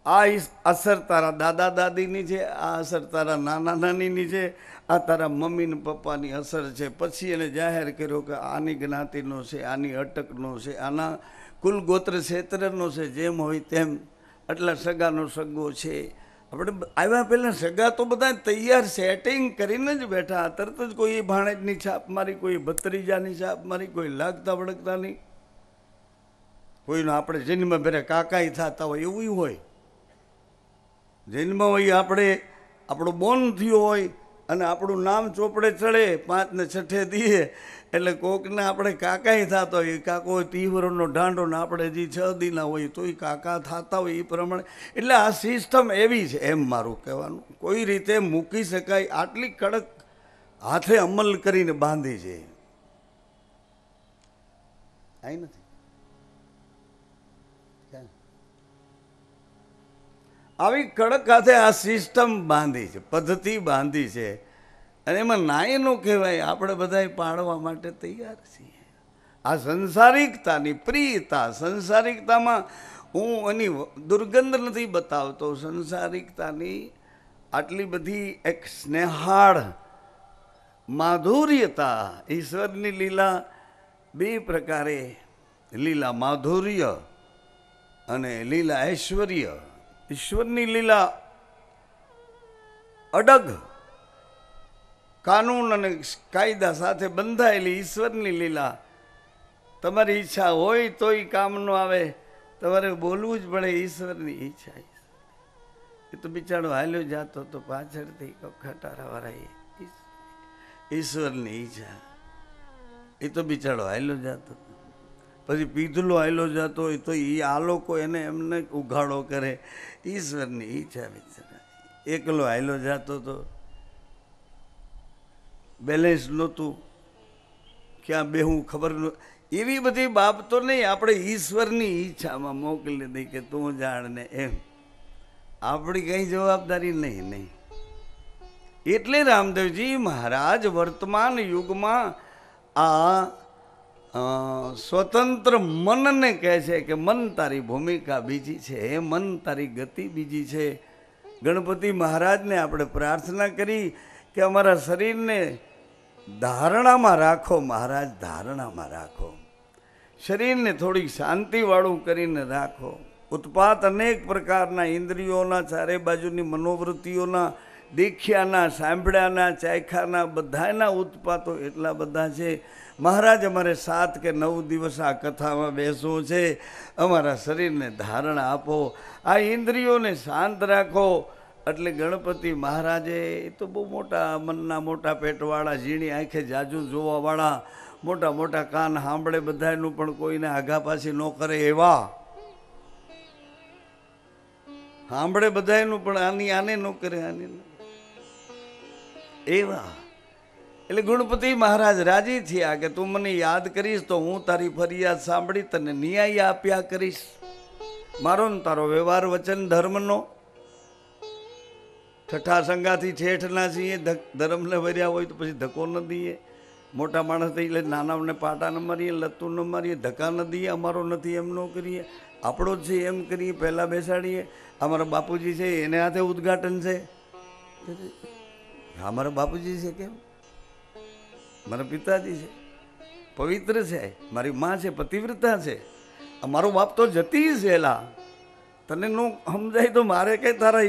આ અસર તારા દાદા દાદીની છે, આ અસર તારા નાના નાનીની છે, આ તારા મમ્મી ને પપ્પાની અસર છે. પછી એને જાહેર કર્યો કે આની જ્ઞાતિનો છે, આની અટકનો છે, આના કુલ ગોત્ર ક્ષેત્રનો છે, જેમ હોય તેમ. આટલા સગાનો સગો છે. આપણે આવ્યા પહેલાં સગા તો બધા તૈયાર સેટિંગ કરીને જ બેઠા. તરત જ કોઈ ભાણેજની છાપ મારી, કોઈ ભત્રીજાની છાપ મારી, કોઈ લાગતા વળગતા નહીં. કોઈનો આપણે જન્મ ભેરે કાકાઈ થતા હોય એવું હોય. જન્મ હોય આપણે, આપણો બોન થયો હોય અને આપણું નામ ચોપડે ચડે, 5 ને 6 દીએ એટલે કોકને આપણે કાકાઈ થતા હોય. કાકો હોય 30 વર્ષનો ઢાંડો ને આપણે હજી 6 દીના હોય તોય કાકા થતા હોય એ પ્રમાણે. એટલે આ સિસ્ટમ એવી છે એમ મારું કહેવાનું. કોઈ રીતે મૂકી શકાય આટલી કડક હાથે અમલ કરીને બાંધી છે. આઈ નથી આવી કડક હાથે આ સિસ્ટમ બાંધી છે, પદ્ધતિ બાંધી છે. અને એમાં નાય નો કહેવાય, આપણે બધા પાડવા માટે તૈયાર છીએ. આ સંસારિકતાની પ્રિયતા, સંસારિકતામાં હું એની દુર્ગંધ નથી બતાવતો. સંસારિકતાની આટલી બધી એક સ્નેહાળ માધુર્યતા. ઈશ્વરની લીલા 2 પ્રકારે, લીલા માધુર્ય અને લીલા ઐશ્વર્ય. ઈશ્વરની લીલા અડગ, કાનૂન અને કાયદા સાથે બંધાયેલી ઈશ્વરની લીલા. તમારી ઈચ્છા હોય તોય કામ ન આવે, તમારે બોલવું જ પડે ઈશ્વરની ઈચ્છા. એ તો બિચારો હાલ્યો જાતો તો પાછળથી ખટારાવાળા ઈશ્વરની ઈચ્છા. એ તો બિચારો હાલ્યો જતો, પછી પીધલો હાલ્યો જતો હોય તો એ આ લોકો એને એમને ઉઘાડો કરે. ઈશ્વરની ઈચ્છા બિચારા એકલો હાલ્યો જતો તો, બેલેન્સ નહોતું, ક્યાં બેહું ખબર ન. એવી બધી બાબતો નહીં. આપણે ઈશ્વરની ઈચ્છામાં મોકલી દઈ કે તું જાણ ને એમ. આપણી કઈ જવાબદારી નહીં. એટલે રામદેવજી મહારાજ વર્તમાન યુગમાં આ સ્વતંત્ર મનને કહે છે કે મન તારી ભૂમિકા બીજી છે, હે મન તારી ગતિ બીજી છે. ગણપતિ મહારાજને આપણે પ્રાર્થના કરી કે અમારા શરીરને ધારણામાં રાખો મહારાજ, ધારણામાં રાખો. શરીરને થોડીક શાંતિવાળું કરીને રાખો. ઉત્પાત અનેક પ્રકારના ઇન્દ્રિયોના, ચારે બાજુની મનોવૃત્તિઓના, દેખ્યાના, સાંભળ્યાના, ચાખ્યાના, બધાના ઉત્પાતો એટલા બધા છે. મહારાજ અમારે 7 કે 9 દિવસ આ કથામાં બેસવું છે. અમારા શરીરને ધારણા આપો, આ ઇન્દ્રિયોને શાંત રાખો. એટલે ગણપતિ મહારાજે, એ તો બહુ મોટા મનના, મોટા પેટવાળા, ઝીણી આંખે જાજુ જોવાવાળા, મોટા મોટા કાન સાંભળે બધાનું, પણ કોઈને આઘા પાછી ન કરે એવા. સાંભળે બધાનું પણ આને ન કરે, આને એવા. એટલે ગણપતિ મહારાજ રાજી થયા કે તું મને યાદ કરીશ તો હું તારી ફરિયાદ સાંભળી તને ન્યાય આપ્યા કરીશ. મારો ને તારો વ્યવહાર વચન ધર્મનો. ઠઠ્ઠા સંગાથી ઠેઠના છીએ, ધર્મને વર્યા હોય તો પછી ધક્કો ન દઈએ. મોટા માણસ થઈ એટલે નાનાને પાટા ન મારીએ, લત્તું ન મારીએ, ધક્કા ન દઈએ. અમારો નથી એમ ન કરીએ, આપણો જ છે એમ કરીએ, પહેલાં બેસાડીએ. અમારા બાપુજી છે એને હાથે ઉદ્ઘાટન છે. અમારા બાપુજી છે કેમ? મારા પિતાજી છે. પવિત્ર છે, મારી માં છે, પતિવ્રતા છે. મારો બાપ તો જતી છે. એલા તને નો સમજાય તો મારે કઈ તારા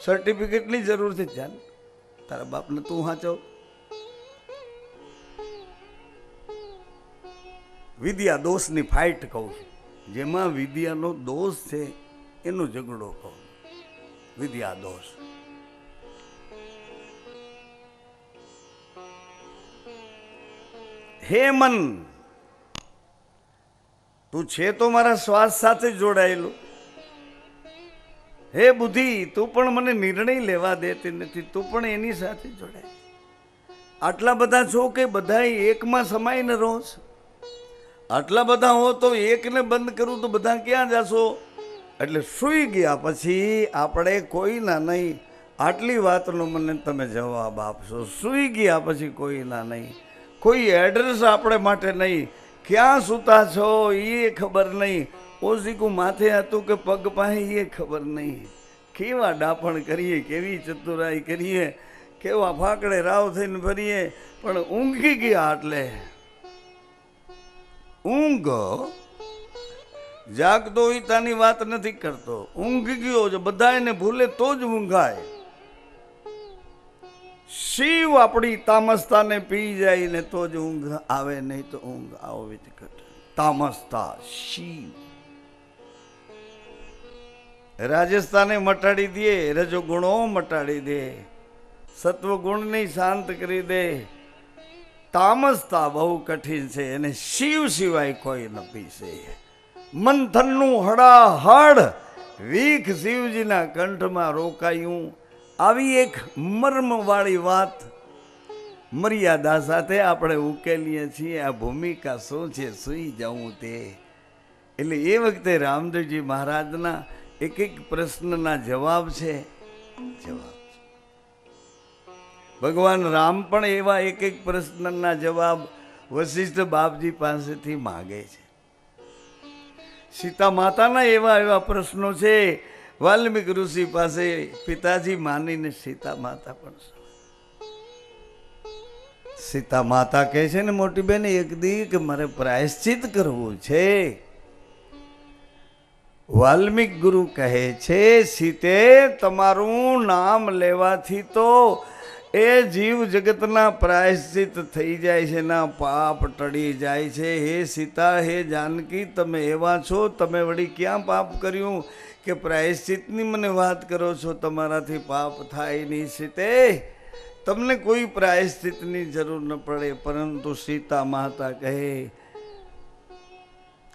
સર્ટિફિકેટની જરૂર છે? જાન તારા બાપને તું હાચો. વિદ્યા દોષની ફાઇટ કહું છું. જેમાં વિદ્યાનો દોષ છે એનો ઝઘડો કહું. વિદ્યા દોષ. હે મન, તું છે તો મારા શ્વાસ સાથે જોડાયેલું. હે બુદ્ધિ, તું પણ મને નિર્ણય લેવા દેતી નથી, તું પણ એની સાથે જોડાય. આટલા બધા છો કે બધા એકમાં સમાઈને રહો છો? આટલા બધા હો તો એકને બંધ કરું તો બધા ક્યાં જશો? એટલે સૂઈ ગયા પછી આપણે કોઈના નહીં. આટલી વાતનો મને તમે જવાબ આપશો. સૂઈ ગયા પછી કોઈના નહીં. કોઈ એડ્રેસ આપણે માટે નહીં. ક્યાં સૂતા છો એ ખબર નહીં. ઓઝીકું માથે હતું કે પગ પાસે એ ખબર નહીં. કેવા ડાપણ કરીએ, કેવી ચતુરાઈ કરીએ, કેવા ફાકડે રાવ થઈને ફરીએ, પણ ઊંઘી ગયા. એટલે ઊંઘ જાગતો હોય તાની વાત નથી કરતો. ઊંઘી ગયો છે બધાને ભૂલે તો જ ઊંઘાય. શિવ આપણી તામસતાને પી જાય ને તો જ ઊંઘ આવે, નહીં તો ઊંઘ આવે જ ઘટે. તામસતા શિવ રાજસ્થાને મટાડી દે, રજોગુણો મટાડી દે, સત્વગુણને શાંત કરી દે. તામસતા બહુ કઠિન છે, એને શિવ સિવાય કોઈ ન પીસે. મંથનનું હડાહડ વીખ શિવજીના કંઠમાં રોકાયું. આવી એક મર્મવાળી વાત મર્યાદા સાથે આપણે ઉકેલીએ છીએ. આ ભૂમિકા શું છે? સૂઈ જવું તે. એટલે એ વખતે રામદેવજી મહારાજના એક એક પ્રશ્નના જવાબ છે. જવાબ ભગવાન રામ પણ એવા એક એક પ્રશ્નના જવાબ વશિષ્ઠ બાપજી પાસેથી માગે છે. સીતા માતાના એવા એવા પ્રશ્નો છે. વાલ્મીક ઋષિ પાસે પિતાજી માનીને સીતા માતા પણ. સીતા માતા કહે છે ને મોટી બેન એક દી કે મારે પ્રાયશ્ચિત કરવું છે. વાલ્મીક ગુરુ કહે છે સીતે તમારું નામ લેવાથી તો એ જીવ જગતના પ્રાયશ્ચિત થઈ જાય છે, ના પાપ ટળી જાય છે. હે સીતા, હે જાનકી, તમે એવા છો, તમે વળી ક્યાં પાપ કર્યું કે પ્રાયશ્ચિતની મને વાત કરો છો? તમારાથી પાપ થાય નહીં સીતે, તમને કોઈ પ્રાયશ્ચિતની જરૂર ન પડે. પરંતુ સીતા માતા કહે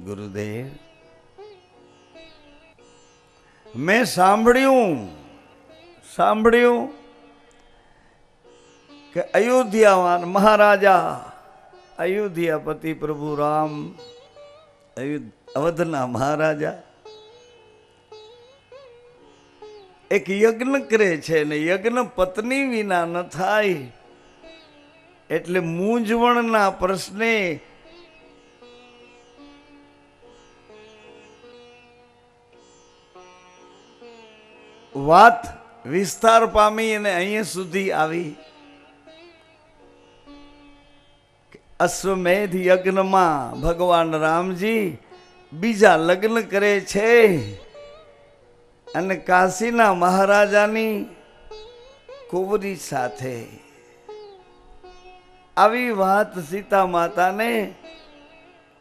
ગુરુદેવ, મેં સાંભળ્યું કે અયોધ્યાવાન મહારાજા, અયોધ્યાપતિ પ્રભુ રામ, અવધના મહારાજા એક યજ્ઞ કરે છે ને યજ્ઞ પત્ની વિના ન થાય. એટલે મૂંઝવણના પ્રશ્ને વાત વિસ્તાર પામી અને અહીંયા સુધી આવી. અશ્વમેધ યજ્ઞમાં ભગવાન રામજી બીજા લગ્ન કરે છે અને કાશીના મહારાજાની કુંવરી સાથે. આવી વાત સીતા માતાને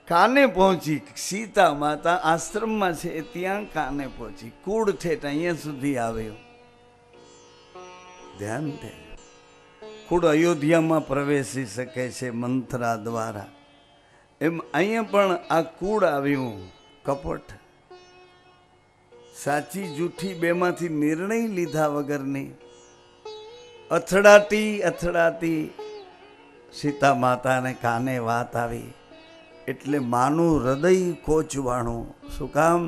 કાને પહોંચી. સીતા માતા આશ્રમમાં છે ત્યાં કાને પહોંચી. કુળ ઠેઠ અહીંયા સુધી આવ્યો. ધ્યાન દે, કુળ અયોધ્યામાં પ્રવેશી શકે છે મંથરા દ્વારા. એમ અહીંયા પણ આ કુળ આવ્યું. કપટ, સાચી જૂઠી બેમાંથી નિર્ણય લીધા વગરની અથડાતી સીતા માતાને કાને વાત આવી. એટલે માનું હૃદય કોચવાણું. શું કામ?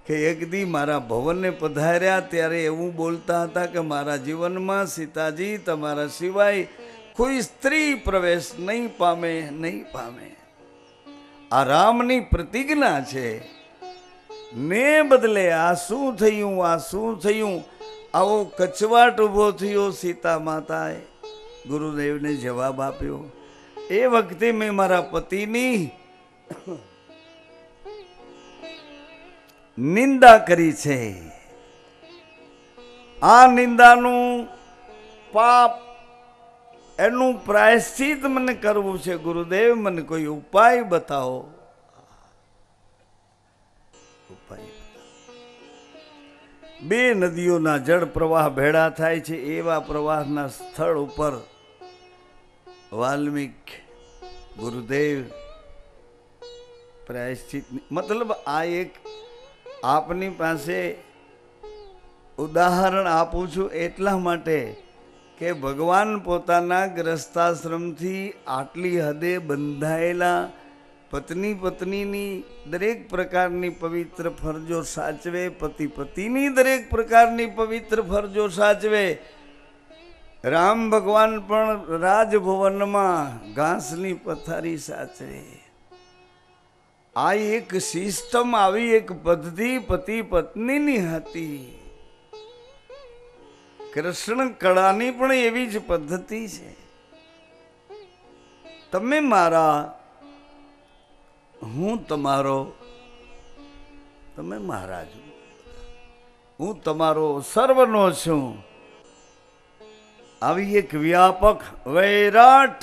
કે એક દી મારા ભવનને પધાર્યા ત્યારે એવું બોલતા હતા કે મારા જીવનમાં સીતાજી તમારા સિવાય કોઈ સ્ત્રી પ્રવેશ નહીં પામે. આ રામની પ્રતિજ્ઞા છે. ને બદલે આ શું થયું? આવો કચવાટ ઊભો થયો. સીતા માતાએ ગુરુદેવને જવાબ આપ્યો એ વખતે મેં મારા પતિની નિંદા કરી છે. આ નિંદાનું પાપ એનું પ્રાયશ્ચિત મને કરવું છે. ગુરુદેવ મને કોઈ ઉપાય બતાવો. બે નદીઓના જળ પ્રવાહ ભેળા થાય છે. એવા પ્રવાહના સ્થળ ઉપર વાલ્મીક ગુરુદેવ પ્રાયશ્ચિત, મતલબ આ એક આપની પાસે ઉદાહરણ આપું છું એટલા માટે કે ભગવાન પોતાના ગ્રસ્તાશ્રમથી આટલી હદે બંધાયેલા પત્ની પત્નીની દરેક પ્રકારની પવિત્ર ફરજો સાચવે, પતિ પતિની દરેક પ્રકારની પવિત્ર ફરજો સાચવે. રામ ભગવાન પણ રાજભવનમાં ઘાસની પથારી સાચવે. આ એક સિસ્ટમ, આવી એક પદ્ધતિ પતિ પત્નીની હતી. કૃષ્ણ કળાની પણ એવી જ પદ્ધતિ છે. તમે મારા, હું તમારો, તમે મારા છો, હું તમારો સર્વનો છું. આવી એક વ્યાપક વૈરાટ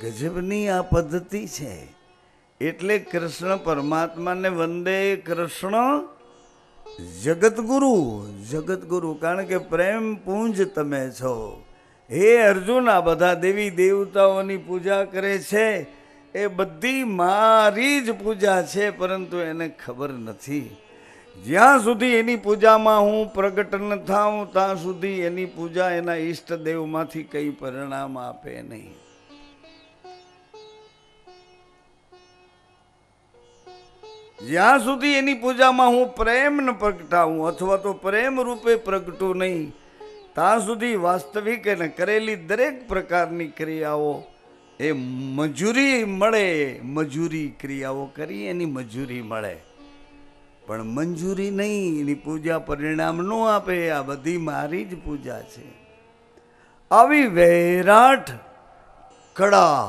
ગજબની આ પદ્ધતિ છે. એટલે કૃષ્ણ પરમાત્માને વંદે કૃષ્ણ જગતગુરુ. જગતગુરુ કારણ કે પ્રેમ પુંજ તમે છો. હે અર્જુન, આ બધા દેવી દેવતાઓની પૂજા કરે છે એ બધી મારી જ પૂજા છે, પરંતુ એને ખબર નથી. જ્યાં સુધી એની પૂજામાં હું પ્રગટ ન થાઉં ત્યાં સુધી એની પૂજા એના ઈષ્ટદેવમાંથી કઈ પરિણામ આપે નહીં. જ્યાં સુધી એની પૂજામાં હું પ્રેમ ન પ્રગટાવું અથવા તો પ્રેમ રૂપે પ્રગટું નહીં, ત્યાં સુધી વાસ્તવિક એને કરેલી દરેક પ્રકારની ક્રિયાઓ એ મજૂરી મળે. મજૂરી ક્રિયાઓ કરી એની મજૂરી મળે, પણ મંજૂરી નહીં. એની પૂજા પરિણામ ન આપે. આ બધી મારી જ પૂજા છે. આવી વૈરાટ કળા,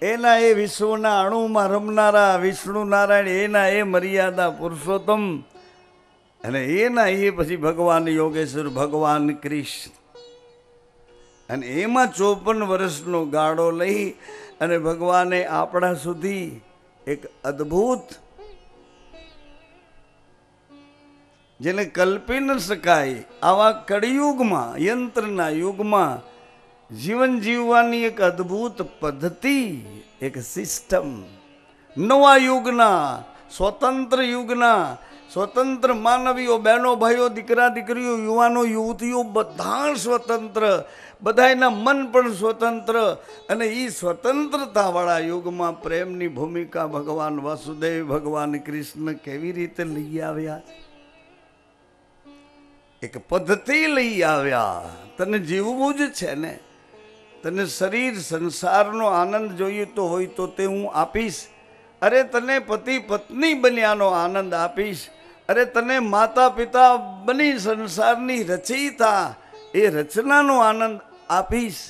એના એ વિશ્વના અણુમાં રમનારા વિષ્ણુ નારાયણ, એના એ મર્યાદા પુરુષોત્તમ, અને એના એ પછી ભગવાન યોગેશ્વર, ભગવાન કૃષ્ણ. અને એમાં 54 વર્ષનો ગાળો લઈ અને ભગવાને આપણા સુધી એક અદ્ભુત, જેને કલ્પી ન શકાય આવા કળિયુગમાં, યંત્રના યુગમાં જીવન જીવવાની એક અદ્ભુત પદ્ધતિ, એક સિસ્ટમ, નવા યુગના, સ્વતંત્ર યુગના, સ્વતંત્ર માનવીઓ, બહેનો ભાઈઓ, દીકરા દીકરીઓ, યુવાનો યુવતીઓ બધા સ્વતંત્ર, બધાના મન પણ સ્વતંત્ર. અને એ સ્વતંત્રતાવાળા યુગમાં પ્રેમની ભૂમિકા ભગવાન વાસુદેવ, ભગવાન કૃષ્ણ કેવી રીતે લઈ આવ્યા? એક પદ્ધતિ લઈ આવ્યા. તને જીવવું જ છે ને? તને શરીર સંસારનો આનંદ જોઈતો હોય તો તે હું આપીશ. અરે તને પતિ પત્ની બન્યાનો આનંદ આપીશ. અરે તને માતા પિતા બની સંસારની રચયિતા એ રચનાનો આનંદ આપીશ.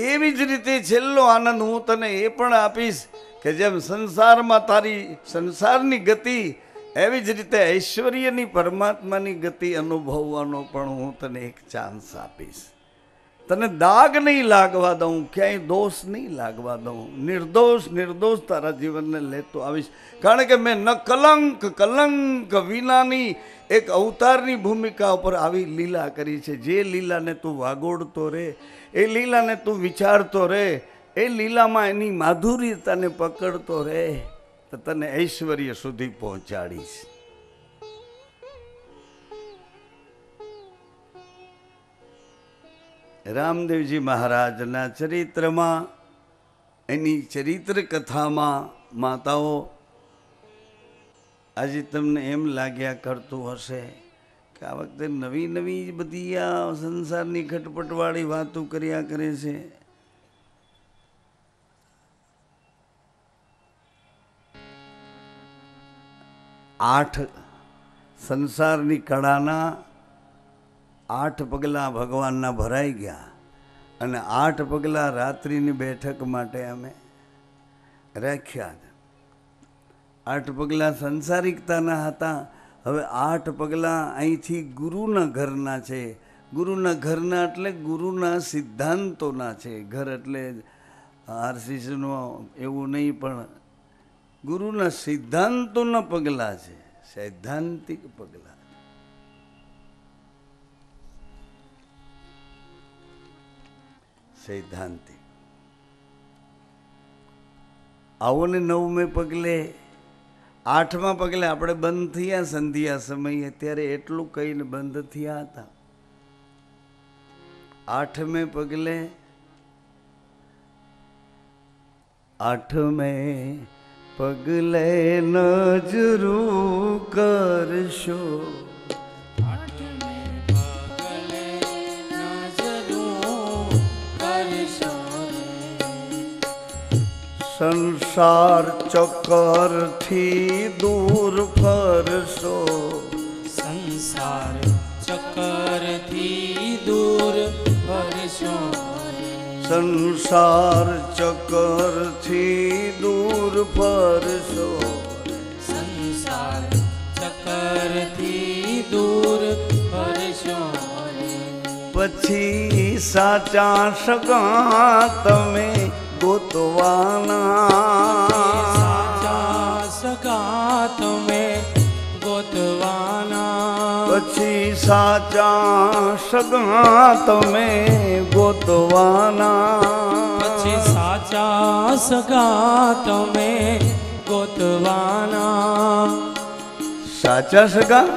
એવી જ રીતે છેલ્લો આનંદ હું તને એ પણ આપીશ કે જેમ સંસારમાં તારી સંસારની ગતિ, એવી જ રીતે ઐશ્વર્યની પરમાત્માની ગતિ અનુભવવાનો પણ હું તને એક ચાન્સ આપીશ. તને દાગ નહીં લાગવા દઉં, ક્યાંય દોષ નહીં લાગવા દઉં. નિર્દોષ નિર્દોષ તારા જીવનને લેતો આવીશ. કારણ કે મેં ન કલંક, કલંક વિનાની એક અવતારની ભૂમિકા ઉપર આવી લીલા કરી છે. જે લીલાને તું વાગોડતો રહે, એ લીલાને તું વિચારતો રહે, એ લીલામાં એની માધુર્યતાને પકડતો રહે, તો તને ઐશ્વર્ય સુધી પહોંચાડીશ. રામદેવજી મહારાજના ચરિત્રમાં, એની ચરિત્ર કથામાં માતાઓ, આજે તમને એમ લાગ્યા કરતું હશે કે આ વખતે નવી નવી બધી આ સંસારની ખટપટવાળી વાતો કર્યા કરે છે. આઠ સંસારની કળાના 8 પગલાં ભગવાનના ભરાઈ ગયા અને 8 પગલાં રાત્રિની બેઠક માટે અમે રાખ્યા. 8 પગલાં સંસારિકતાના હતા. હવે 8 પગલાં અહીંથી ગુરુના ઘરના છે. ગુરુના ઘરના એટલે ગુરુના સિદ્ધાંતોના છે. ઘર એટલે આરસીસીનો એવું નહીં, પણ ગુરુના સિદ્ધાંતોના પગલાં છે, સૈદ્ધાંતિક પગલાં. સૈદ્ધાંતિક. આવો ને 9મે પગલે 8મા પગલે આપણે બંધ થયા સંધ્યા સમયે, ત્યારે એટલું કહીને બંધ થયા હતા. 8મે પગલે 8મે પગલે નજરું કરશો, સંસાર ચક્કરથી દૂર ફરશો, સંસાર ચક્કરથી દૂર ફરશો, સંસાર ચક્કરથી દૂર ફરશો, સંસાર ચક્કરથી દૂર ફરશો. પછી સાચા સગા તમે ગોતવાના, સાચા સગા તમે ગોતવાના, પછી સાચા સગા તમે ગોતવાના, પછી સાચા સગા તમે ગોતવાના. સાચા સગા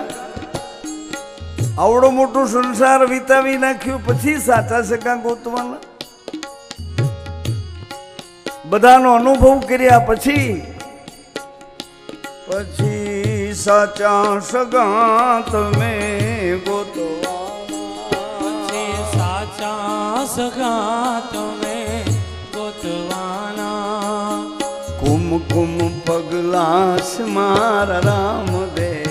આવડો મોટો સંસાર વિતાવી નાખ્યો, પછી સાચા સગા ગોતવાના. બધાનો અનુભવ કર્યા પછી સાચા સગા તમે ગોતવાના, સાચા સગા તમે ગોતવાના. કુમકુમ પગલા મારા રામદેવ,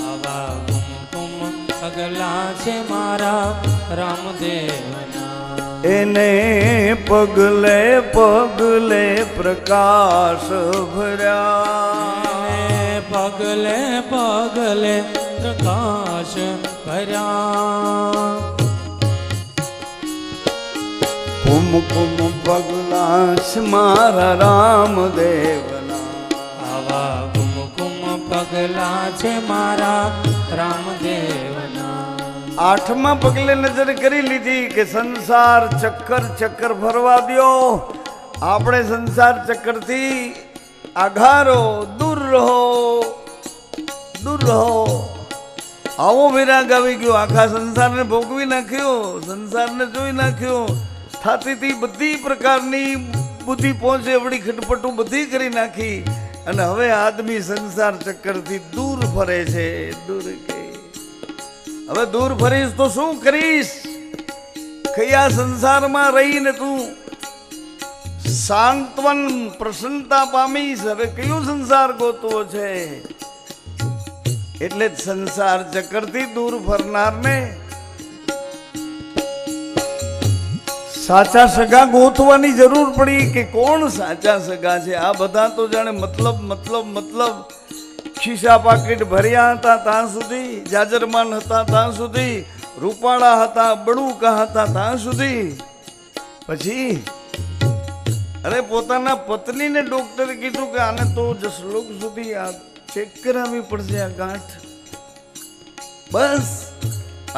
આવા કુમકુમ પગલા છે મારા રામદેવના, એને પગલે પગલે પ્રકાશ ભર્યા, પગલે પગલે પ્રકાશ ભર્યા. કુમકુમ પગલા મારા રામદેવના, આવા કુમકુમ પગલા છે મારા રામદેવના. 8મા પગલે નજર કરી લીધી કે સંસાર ચક્કર ચક્કર ફરવા દ્યો, આપણે સંસાર ચક્કરથી આઘારો, દૂર રહો, દૂર રહો. આવો વિરાગ આવી ગયો. આખા સંસારને ભોગવી નાખ્યો, સંસારને જોઈ નાખ્યો. થતી હતી બધી પ્રકારની બુદ્ધિ પહોંચે એવડી ખટપટું બધી કરી નાખી, અને હવે આદમી સંસાર ચક્કરથી દૂર ફરે છે. દૂર કે હવે દૂર ફરીશ તો શું કરીશ? કયા સંસારમાં રહીને તું શાંતવન પ્રસન્નતા પામીશ? હવે કયો સંસાર ગોતવો છે? એટલે જ સંસાર ચક્કરથી દૂર ફરનારને સાચા સગા ગોતવાની જરૂર પડી. કે કોણ સાચા સગા છે? આ બધા તો જાણે મતલબ મતલબ મતલબ ખિસ્સા પાકીટ ભર્યા હતા ત્યાં સુધી, જાજરમાન હતા ત્યાં સુધી, રૂપાળા હતા, બડુકા હતા ત્યાં સુધી. પછી અરે પોતાના પત્નીને ડોક્ટરે કીધું કે આને તો જસલોક સુધી આ ચેક કરાવવી પડશે, આ ગાંઠ. બસ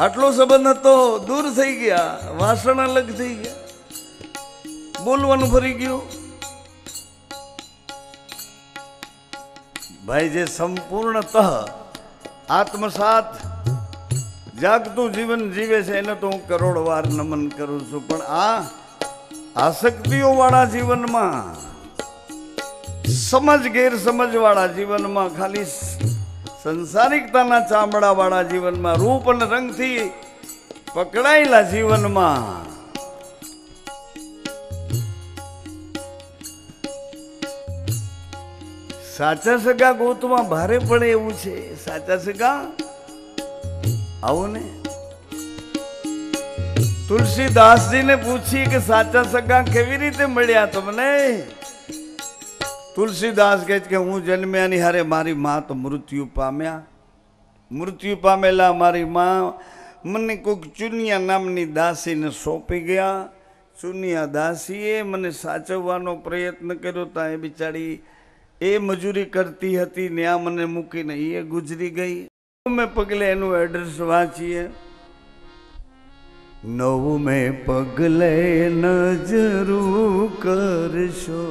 આટલો સંબંધ હતો, દૂર થઈ ગયા, વાસણ અલગ થઈ ગયા, બોલવાનું ફરી ગયું. ભાઈ જે સંપૂર્ણતઃ આત્મસાત જાગતું જીવન જીવે છે એને તો હું કરોડ વાર નમન કરું છું. પણ આ આસક્તિઓ વાળા જીવનમાં, સમજ ગેરસમજ વાળા જીવનમાં, ખાલી સંસારિકતાના ચામડા વાળા જીવનમાં, રૂપ અને રંગથી પકડાયેલા જીવનમાં સાચા સગા ગોતવા ભારે પડે એવું છે. સાચા સગા આવો ને તુલસીદાસજીને પૂછી કે સાચા સગા કેવી રીતે મળ્યા તમને? તુલસીદાસ કહે કે હું જન્મ્યાની હારે મારી માં તો મૃત્યુ પામ્યા. મૃત્યુ પામેલા મારી માં મને કોઈક ચુનિયા નામની દાસીને સોંપી ગયા. ચુનિયા દાસીએ મને સાચવવાનો પ્રયત્ન કર્યો. ત્યાં એ બિચારી એ મજૂરી કરતી હતી, ત્યાં મને મૂકીને એ ગુજરી ગઈ. મેં પગલે એનું એડ્રેસ વાંચીએ. નવમે પગલે નજરું કરશો,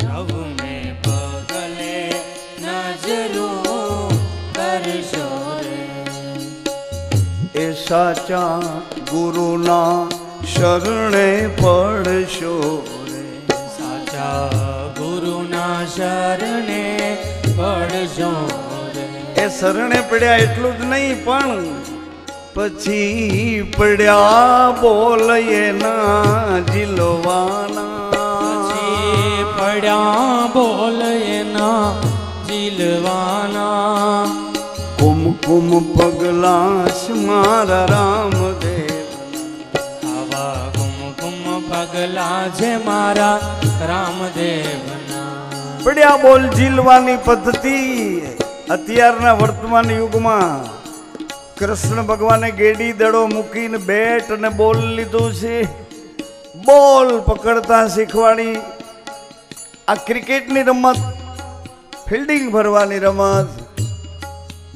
નવમે પગલે નજરું કરશો રે. એ સાચા ગુરુના શરણે પડશો રે. સાચા ગુરુના શરણે પડશો રે. એ શરણે પડ્યા એટલું જ નહીં, પણ પછી પડ્યા બોલ એના જીલવાના. પછી પડ્યા બોલ એના જીલવાના. કુમકુમ પગલાશ મારા રામદેવ. આવા કુમકુમ પગલા છે મારા રામદેવના. પડ્યા બોલ જીલવાની પદ્ધતિ અત્યારના વર્તમાન યુગમાં કૃષ્ણ ભગવાને ગેડી દડો મૂકીને બેટ અને બોલ લીધું છે. બોલ પકડતા શીખવાડી. આ ક્રિકેટની રમત, ફિલ્ડિંગ ભરવાની રમત.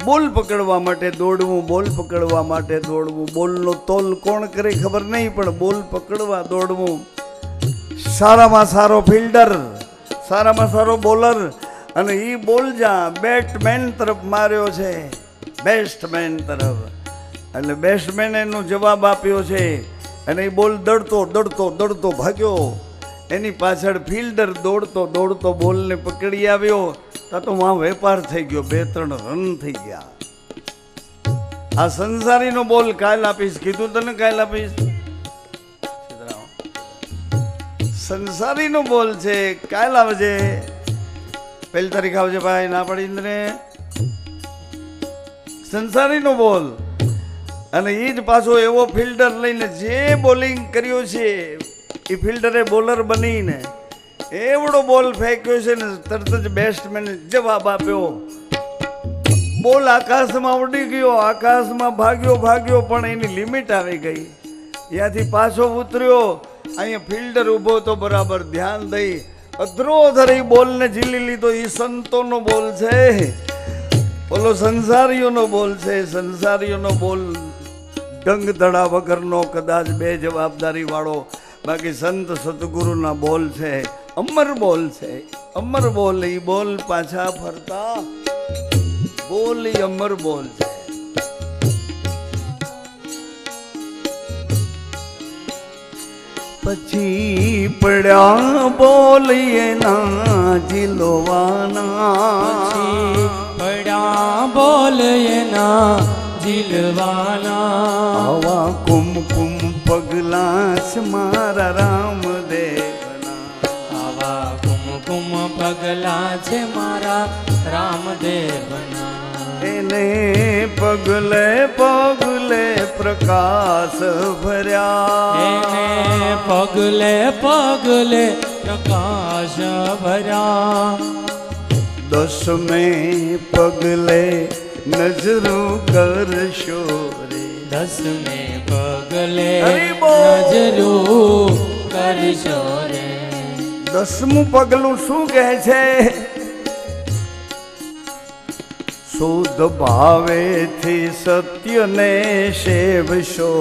બોલ પકડવા માટે દોડવું, બોલ પકડવા માટે દોડવું. બોલનો તોલ કોણ કરે ખબર નહીં, પણ બોલ પકડવા દોડવું. સારામાં સારો ફિલ્ડર, સારામાં સારો બોલર, અને એ બોલ જ્યાં બેટમેન તરફ માર્યો છે, બેસ્ટમેન તરફ, એટલે બેસ્ટમેન એનો જવાબ આપ્યો છે, અને એ બોલ દડતો દડતો દડતો ભાગ્યો. એની પાછળ ફિલ્ડર દોડતો દોડતો બોલને પકડી આવ્યો. તો વાં વેપાર થઈ ગયો, 2-3 રન થઈ ગયા. આ સંસારીનો બોલ કાલ આપીશ, કીધું તને કાલ આપીશ. સંસારીનો બોલ છે, કાલ આવજે, 1 તારીખ આવજે ભાઈ, ના પડી ઇન્દ્રે. સંસારીનો બોલ. અને એ જ પાછો એવો ફિલ્ડર લઈને જે બોલિંગ કર્યો છે એ ફિલ્ડરે બોલર બનીને એવડો બોલ ફેંક્યો છે ને, તરત જ બેસ્ટમેને જવાબ આપ્યો. બોલ આકાશમાં ઉડી ગયો, આકાશમાં ભાગ્યો ભાગ્યો, પણ એની લિમિટ આવી ગઈ. ત્યાંથી પાછો ઉતર્યો. અહીંયા ફિલ્ડર ઊભો તો બરાબર ધ્યાન દઈ અધરોધર એ બોલને ઝીલી લીધો. એ સંતોનો બોલ છે, બોલો સંસારીઓનો બોલ છે. સંસારીઓનો બોલ ડંગ ધડા વગરનો, કદાચ 2 જવાબદારી વાળો. બાકી સંત સતગુરુના બોલ છે, અમર બોલ છે. અમર બોલ, એ બોલ પાછા ફરતા બોલ, એ અમર બોલ છે. પછી પડ્યા બોલ એના જીલવાના. પછી પડ્યા બોલ એના જીલવાના. આવા કુમકુમ પગલાશ મારા રામદેવના. આવા કુમકુમ પગલા છે મારા રામદેવના. એને પગલે પગલે પ્રકાશ ભર્યા. એને પગલે પગલે પ્રકાશ ભર્યા. 10મે પગલે નજરું કરશો રે. 10મે પગલે હરિ બોલ. નજરું કરશો રે. 10મું પગલું શું કહે છે? શુદ્ધ ભાવેથી સત્યને સેવશો.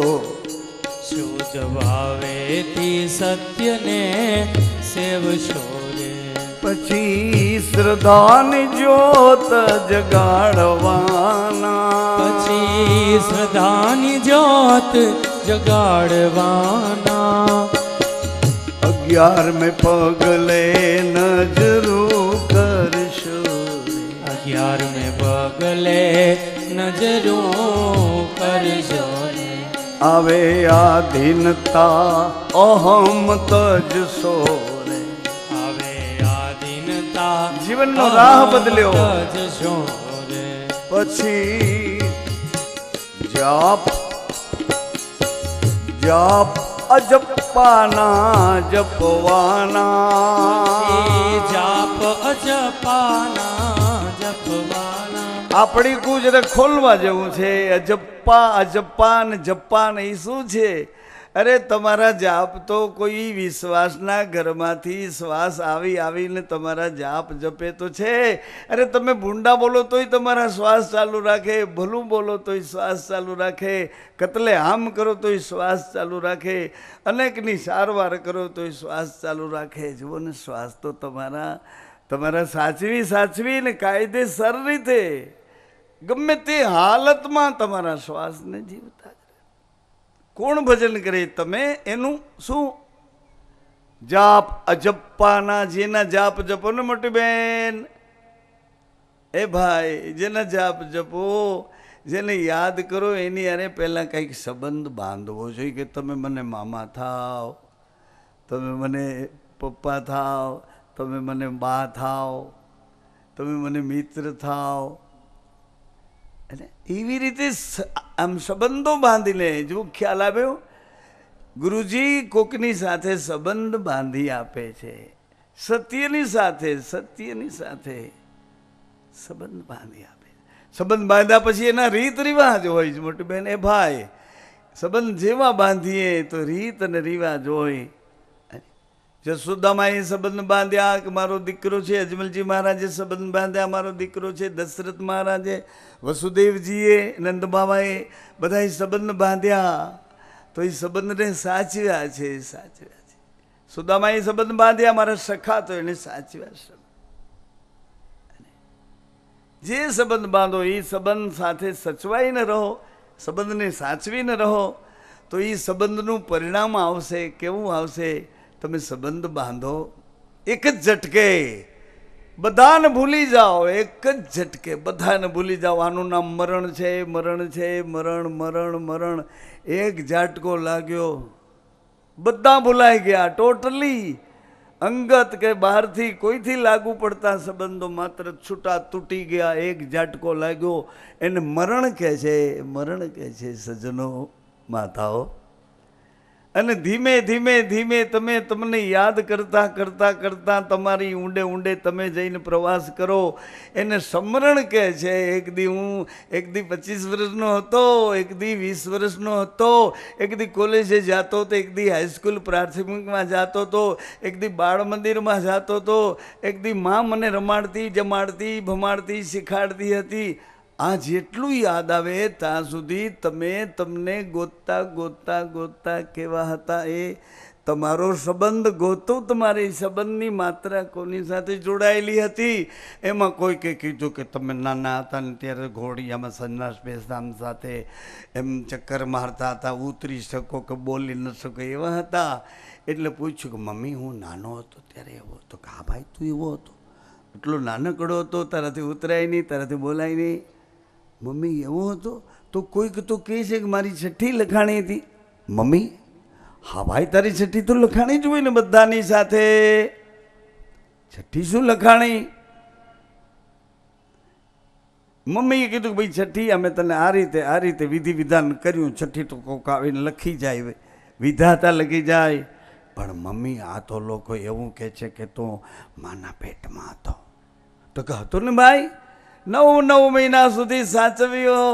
શુદ્ધ ભાવેથી સત્યને સેવશો રે. પછી શ્રદ્ધાની જ્યોત જગાડવાના. પછી શ્રદ્ધાની જ્યોત જગાડવાના. 11મે પગલે નજરું કરશો. 11મે પગલે નજરું કરશો રે. આવે આધીનતા અહમ તજશો રે. આવે આધીનતા જીવનનો રાહ બદલ્યો. તજશો રે. પછી જાપ જાપ અજપાના જપવાના, જાપ અજપાના જપવાના. આપણી કુજરે ખોલવા જેવું છે. અજપ્પા અજપાન જપાન એ શું છે? અરે તમારા જાપ તો કોઈ વિશ્વાસના ઘરમાંથી શ્વાસ આવી આવીને તમારા જાપ જપે તો છે. અરે તમે ભૂંડા બોલો તોય તમારા શ્વાસ ચાલુ રાખે, ભલું બોલો તોય શ્વાસ ચાલુ રાખે, કતલે આમ કરો તોય શ્વાસ ચાલુ રાખે, અનેકની સારવાર કરો તોય શ્વાસ ચાલુ રાખે. જુઓ ને, શ્વાસ તો તમારા સાચવી ને કાયદેસર રીતે ગમે તે હાલતમાં તમારા શ્વાસને જીવતા. કોણ ભજન કરે? તમે એનું શું? જાપ અજપ્પાના. જેના જાપ જપો ને મોટી બેન, એ ભાઈ, જેના જાપ જપો, જેને યાદ કરો, એની અરે પહેલાં કંઈક સંબંધ બાંધવો જોઈએ કે તમે મને મામા થાવ, તમે મને પપ્પા થાવ, તમે મને બા થાવ, તમે મને મિત્ર થાવ. અને એવી રીતે આમ સંબંધો બાંધીને જો ખ્યાલ આવ્યો. ગુરુજી કોકની સાથે સંબંધ બાંધી આપે છે, સત્યની સાથે સંબંધ બાંધી આપે. સંબંધ બાંધ્યા પછી એના રીત રિવાજ હોય છે મોટી બેન. એ ભાઈ, સંબંધ જેવા બાંધીએ તો રીત અને રિવાજ હોય. જસોદામાએ સંબંધ બાંધ્યા કે મારો દીકરો છે. અજમલજી મહારાજે સંબંધ બાંધ્યા, મારો દીકરો છે. દશરથ મહારાજે, વસુદેવજીએ, નંદબાબાએ બધાએ સંબંધ બાંધ્યા તો એ સંબંધને સાચવ્યા છે. સુદામાએ સંબંધ બાંધ્યા, મારા સખા, તો એને સાચવ્યા. જે સંબંધ બાંધો એ સંબંધ સાથે સચવાઈને રહો, સંબંધને સાચવીને રહો તો એ સંબંધનું પરિણામ આવશે. કેવું આવશે? તમે સંબંધ બાંધો, એક જ ઝટકે બધાને ભૂલી જાઓ. એક જ ઝટકે બધાને ભૂલી જાઓ. આનું નામ મરણ છે. મરણ. એક ઝાટકો લાગ્યો, બધા ભૂલાઈ ગયા ટોટલી. અંગત કે બહારથી કોઈથી લાગુ પડતા સંબંધો માત્ર છૂટા તૂટી ગયા. એક ઝાટકો લાગ્યો, એને મરણ કહે છે. સજ્જનો, માતાઓ. અને ધીમે ધીમે તમે તમને યાદ કરતા તમારી ઊંડે તમે જઈને પ્રવાસ કરો. એને સ્મરણ કહે છે. એક દી 25 વર્ષનો હતો, એક દી 20 વર્ષનો હતો, એક દી કોલેજે જતો હતો, એક દી હાઈસ્કૂલ પ્રાથમિકમાં જતો હતો, એક દી બાળ મંદિરમાં જતો હતો, એક દી માં મને રમાડતી, જમાડતી, ભમાડતી, શીખાડતી હતી. આ જેટલું યાદ આવે ત્યાં સુધી તમને ગોતતા કેવા હતા એ તમારો સંબંધ ગોતો. તમારી સંબંધની માત્રા કોની સાથે જોડાયેલી હતી? એમાં કોઈકે કીધું કે તમે નાના હતા ને ત્યારે ઘોડિયામાં સંન્યાસ બેસતા સાથે એમ ચક્કર મારતા હતા, ઉતરી શકો કે બોલી ન શકો એવા હતા. એટલે પૂછ્યું કે મમ્મી, હું નાનો હતો ત્યારે એવો હતો? કે હા ભાઈ, તું એવો હતો, એટલો નાનકડો હતો, તારાથી ઉતરાય નહીં, તારાથી બોલાય નહીં. મમ્મી એવો હતો? તો કોઈક તો કહે છે કે મારી છઠ્ઠી લખાણી હતી. મમ્મી, હા ભાઈ, તારી છઠ્ઠી તો લખાણી જ હોય ને બધાની સાથે. છઠ્ઠી શું લખાણી? મમ્મીએ કીધું કે ભાઈ છઠ્ઠી અમે તને આ રીતે વિધિ વિધાન કર્યું. છઠ્ઠી તો કોક આવીને લખી જાય, વિધાતા લખી જાય. પણ મમ્મી, આ તો લોકો એવું કહે છે કે તું માના પેટમાં હતો. તો કે હતો ને ભાઈ, 9 મહિના સુધી સાચવ્યો.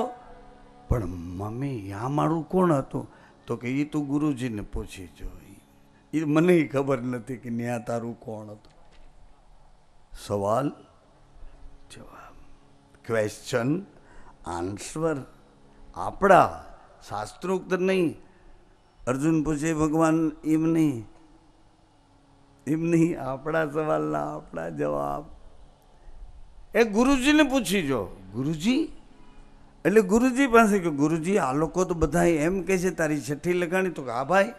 પણ મમ્મી, આ મારું કોણ હતું? તો કે એ તું ગુરુજીને પૂછી જો, એ મને ખબર નથી કે ન્યા તારું કોણ હતું. સવાલ જવાબ, ક્વેશ્ચન આન્સર. આપણા શાસ્ત્રોક્ત નહીં. અર્જુન પૂછે ભગવાન, એમ નહીં, આપણા સવાલના આપણા જવાબ. એ ગુરુજીને પૂછી જો. ગુરુજી એટલે ગુરુજી પાસે કે ગુરુજી, આ લોકો તો બધા એમ કહે છે તારી છઠ્ઠી લખાણી. તો કે હા ભાઈ.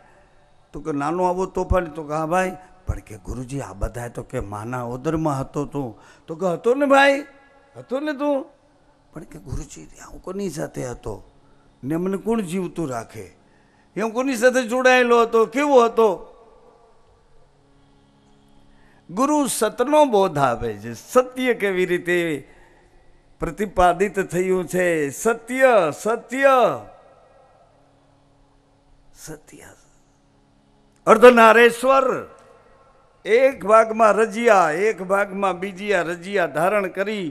તો કે નાનો આવો તોફાની. તો કે હા ભાઈ. પણ કે ગુરુજી, આ બધા તો કે માના ઓદરમાં હતો તું. તો કે હતો ને ભાઈ, હતો ને તું. પણ કે ગુરુજી, હું કોની સાથે હતો ને મને કોણ જીવતું રાખે? હું કોની સાથે જોડાયેલો હતો? કેવો હતો? ગુરુ સતનો બોધ આપે છે. સત્ય કેવી રીતે પ્રતિપાદિત થયું છે. સત્ય સત્ય અર્ધનારેશ્વર એક ભાગમાં રજિયા એક ભાગમાં બીજીયા રજિયા ધારણ કરી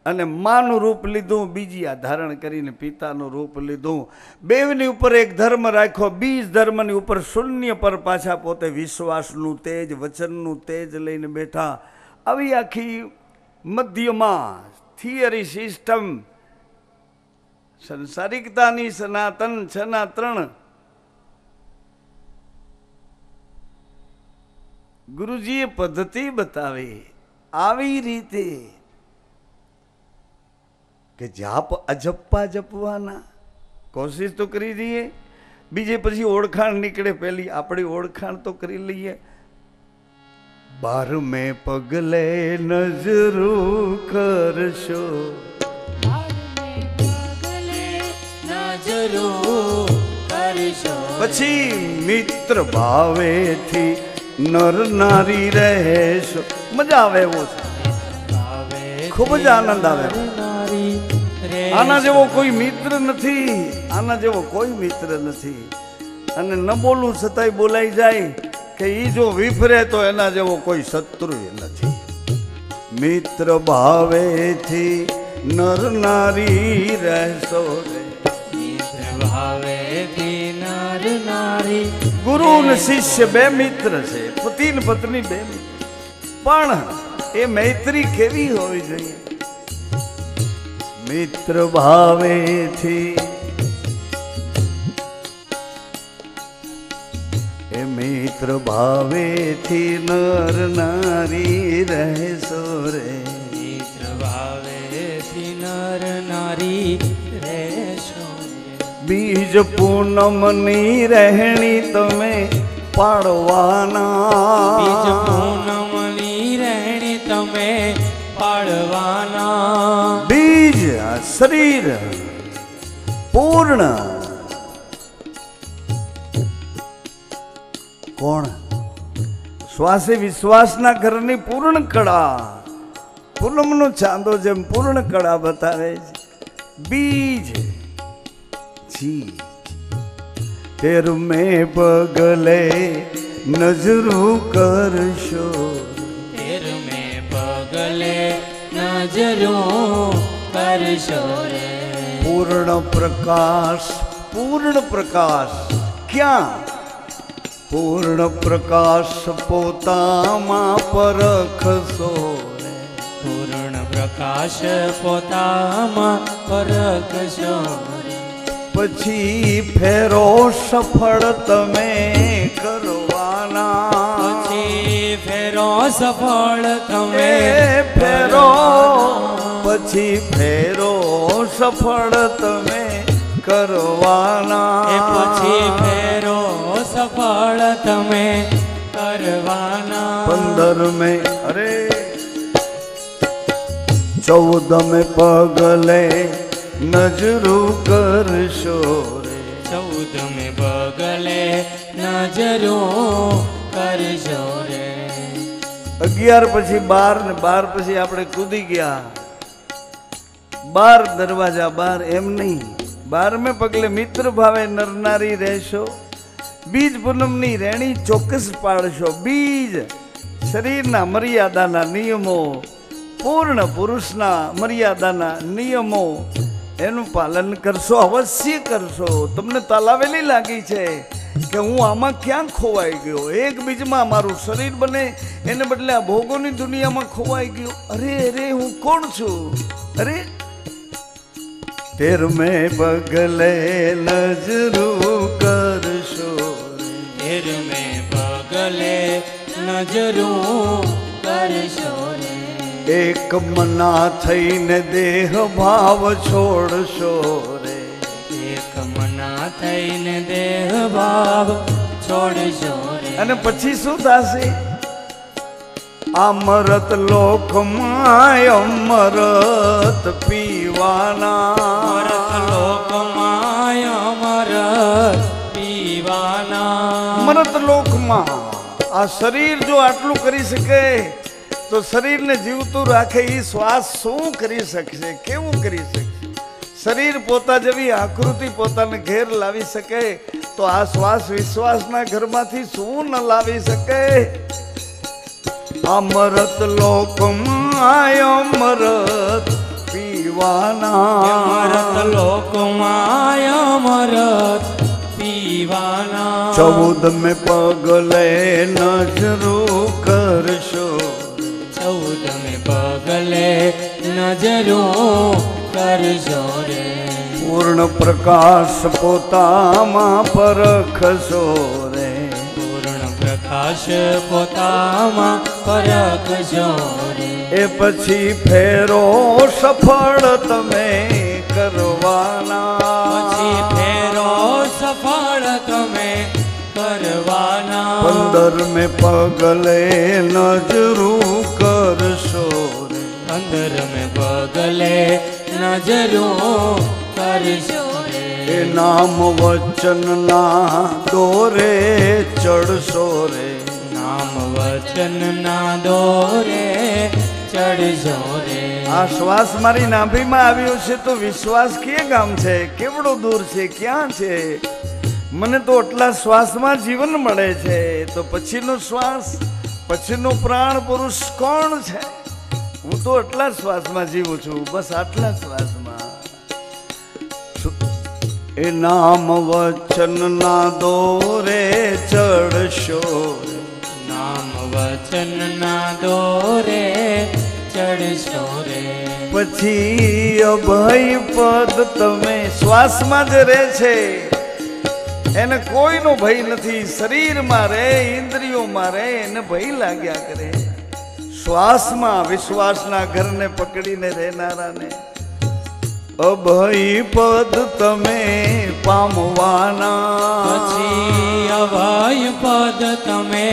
અને માનું રૂપ લીધું, બીજીયા ધારણ કરીને પિતાનું રૂપ લીધું. બેવની ઉપર એક ધર્મ રાખ્યો, બીજ ધર્મની ઉપર શૂન્ય પર પાછા પોતે વિશ્વાસનું તેજ વચનનું તેજ લઈને બેઠા. આવી આખી મધ્યમાં થિયરી સિસ્ટમ સંસારિકતાની સનાતન છના ત્રણ ગુરુજીએ પદ્ધતિ બતાવી આવી રીતે કે જાપ અજપ્પા જપવાના કોશિશ તો કરી દઈએ, બીજે પછી ઓળખાણ નીકળે, પહેલી આપણી ઓળખાણ તો કરી લઈએ. 12 પગલે નજરું કરશો, પછી મિત્ર ભાવેથી નર નારી રહેશો. મજા આવે એવો છે, ખૂબ જ આનંદ આવે. આના જેવો કોઈ મિત્ર નથી, આના જેવો કોઈ મિત્ર નથી. અને ન બોલવું છતાંય બોલાઈ જાય કે ઈ જો વિફરે તો એના જેવો કોઈ શત્રુ નથી. મિત્ર ભાવેથી નર નારી રહેશો, ગુરુ ને શિષ્ય બે મિત્ર છે, પતિ ને પત્ની બે મિત્ર. પણ એ મૈત્રી કેવી હોવી જોઈએ? મિત્ર ભાવેથી, એ મિત્ર ભાવેથી નર નારી રહેશો રે. મિત્ર ભાવેથી નર નારી રહેશો. બીજ પૂનમની રહેણી તમે પાડવાના, બીજ પૂનમની રહેણી તમે પાડવાના. બીજ શરીર પૂર્ણ કોણ? શ્વાસે વિશ્વાસના ઘરની પૂર્ણ કળા, પૂનમનો ચાંદો જેમ પૂર્ણ કળા બતાવે છે. બીજ તેર મેં પગલે નજરું કરશો, તેર મેં પગલે નજરું કરશો રે. પૂર્ણ પ્રકાશ, પૂર્ણ પ્રકાશ ક્યાં? પૂર્ણ પ્રકાશ પોતામાં પરખશો રે. પૂર્ણ પ્રકાશ પોતામાં પરખશો. પછી ફેરો સફળ તમે કરવાના, પછી ફેરો સફળ તમે ફેરો, પછી ફેરો સફળ તમે કરવાના. પછી ફેરો સફળ તમે કરવાના. 15 અરે 14 પગલે નજરું કરશો રે. 14 પગલે નજરું કરશો રે. 11 પછી 12 ને 12 પછી આપણે કૂદી ગયા. 12 દરવાજા 12 એમ નહીં, 12 પગલે મિત્ર ભાવે નરનારી રહેશો. બીજ પૂનમની રહેણી ચોક્કસ પાડશો. બીજ શરીરના મર્યાદાના નિયમો, પૂર્ણ પુરુષના મર્યાદાના નિયમો, એનું પાલન કરશો, અવશ્ય કરશો. તમને તાલાવેલી લાગી છે કે હું આમાં ક્યાં ખોવાઈ ગયો, એક બીજમાં મારું શરીર બને એને બદલે આ ભોગોની દુનિયામાં ખોવાઈ ગયો. અરે અરે હું કોણ છું? અરે 13 પગલે નજરું કરશો, 13 પગલે નજરું કરશો રે. એક મના થઈને દેહ ભાવ છોડશો રે. એક મના થઈને દેહ ભાવ છોડશો રે. અને પછી શું થશે? અમૃત લોકમાં અમૃત પીવાના, અમૃત લોકમાં અમૃત પીવાના. અમૃત લોકમાં આ શરીર જો આટલું કરી શકે તો શરીરને જીવતું રાખે એ શ્વાસ શું કરી શકશે? કેવું કરી શકશે? શરીર પોતા જેવી આકૃતિ પોતાને ઘેર લાવી શકે તો આ શ્વાસ વિશ્વાસના ઘરમાંથી શું ન લાવી શકે? અમૃત લોકમાં અમૃત પીવાના, અમૃત લોકમાં અમૃત પીવાના, 14 પગલે નજરો કરશો, 14 પગલે નજરો કરશો રે, પૂર્ણ પ્રકાશ પોતામાં પરખશો રે, પૂર્ણ પ્રકાશ પોતામાં પરખશો રે, એ પછી ફેરો સફળ તમે કરવાના, પછી ફેરો સફળ તમે કરવાના, 15 પગલે નજરું કરશો રે, 15 પગલે નજરો કરશો રે, એ નામ વચનના દોરે ચડશો રે, નામ વચનના દોરે ચડશો રે. આ શ્વાસ મારી નાભીમાં આવ્યો છે તો વિશ્વાસ કે ગામ છે, કેવડો દૂર છે, ક્યાં છે? મને તો આટલા શ્વાસમાં જીવન મળે છે, તો પછીનો શ્વાસ, પછીનો પ્રાણ પુરુષ કોણ છે? હું તો આટલા શ્વાસમાં જીવું છું, બસ આટલા શ્વાસમાં. એ નામ વચનના દોરે ચડશો, નામ વચનના દોરે ચડશો રે, પછી અભય પદ તમે શ્વાસમાં જ રહે છે, એને કોઈનો ભય નથી. શરીરમાં રહે, ઇન્દ્રિયોમાં રહે, એને ભય લાગ્યા કરે. શ્વાસમાં વિશ્વાસના ઘરને પકડીને રહેનારાને અભય પદ તમે પામવાના, પછી અભય પદ તમે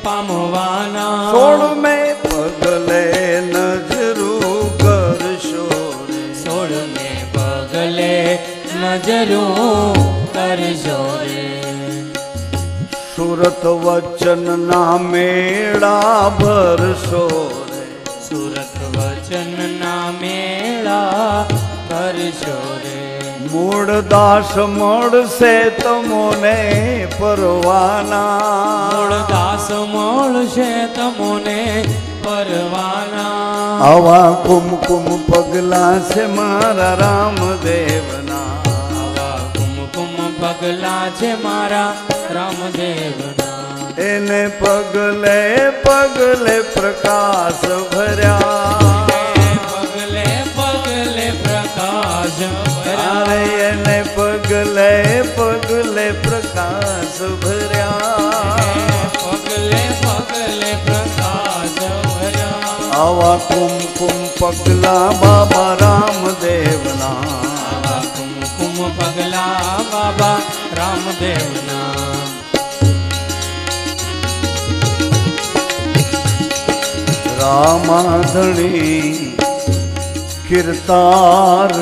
પામવાના, 16 પગલે નજરું કરશો રે, 16 પગલે નજરો કરશો રે, સુરત વચનના મેળા ભરશો રે, સુરત વચનના મેળા કરશો રે, મૂળ દાસ મળશે તમોને પરવાના, મૂળ દાસ મળશે તમોને પરવાના, આવા કુમકુમ પગલા છે મારા રામદેવના, આવા કુમકુમ પગલા છે મારા રામદેવના, એને પગલે પગલે પ્રકાશ ભર્યા, પગલે પગલે પ્રકાશ અરે એને પગલે પગલે પ્રકાશ ભર્યા, પગલે પગલે પ્રકાશ ભર્યા, આવા કુમકુમ પગલા બાબા રામદેવના, આવા કુમકુમ પગલા બાબા રામદેવના, રામાધણી કીર્તાર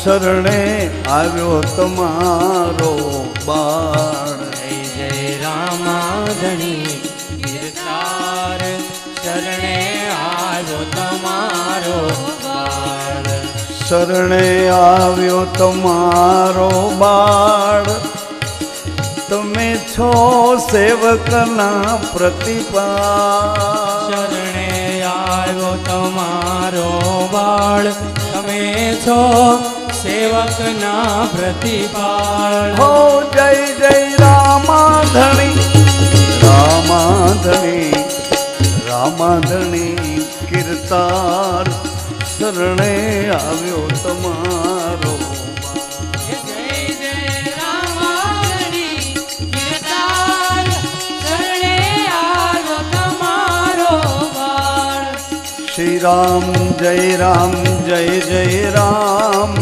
શરણે આવ્યો તમારો બાળ, જય જય રામાધણી કીર્તાર શરણે આવ્યો તમારો બાળ, શરણે આવ્યો તમારો બાળ, તમે છો સેવકના પ્રતિપાળ, શરણે આવ્યો તમારો બાળ, તમે છો સેવકના પ્રતિપાળ, હો જય જય રામાધણી, રામાધણી રામાધણી કીર્તાર શરણે આવ્યો તમારો જય જય રામાધણી કીર્તાર શરણે આવ્યો તમારો બાળ, શ્રી રામ જય રામ જય જય રામ,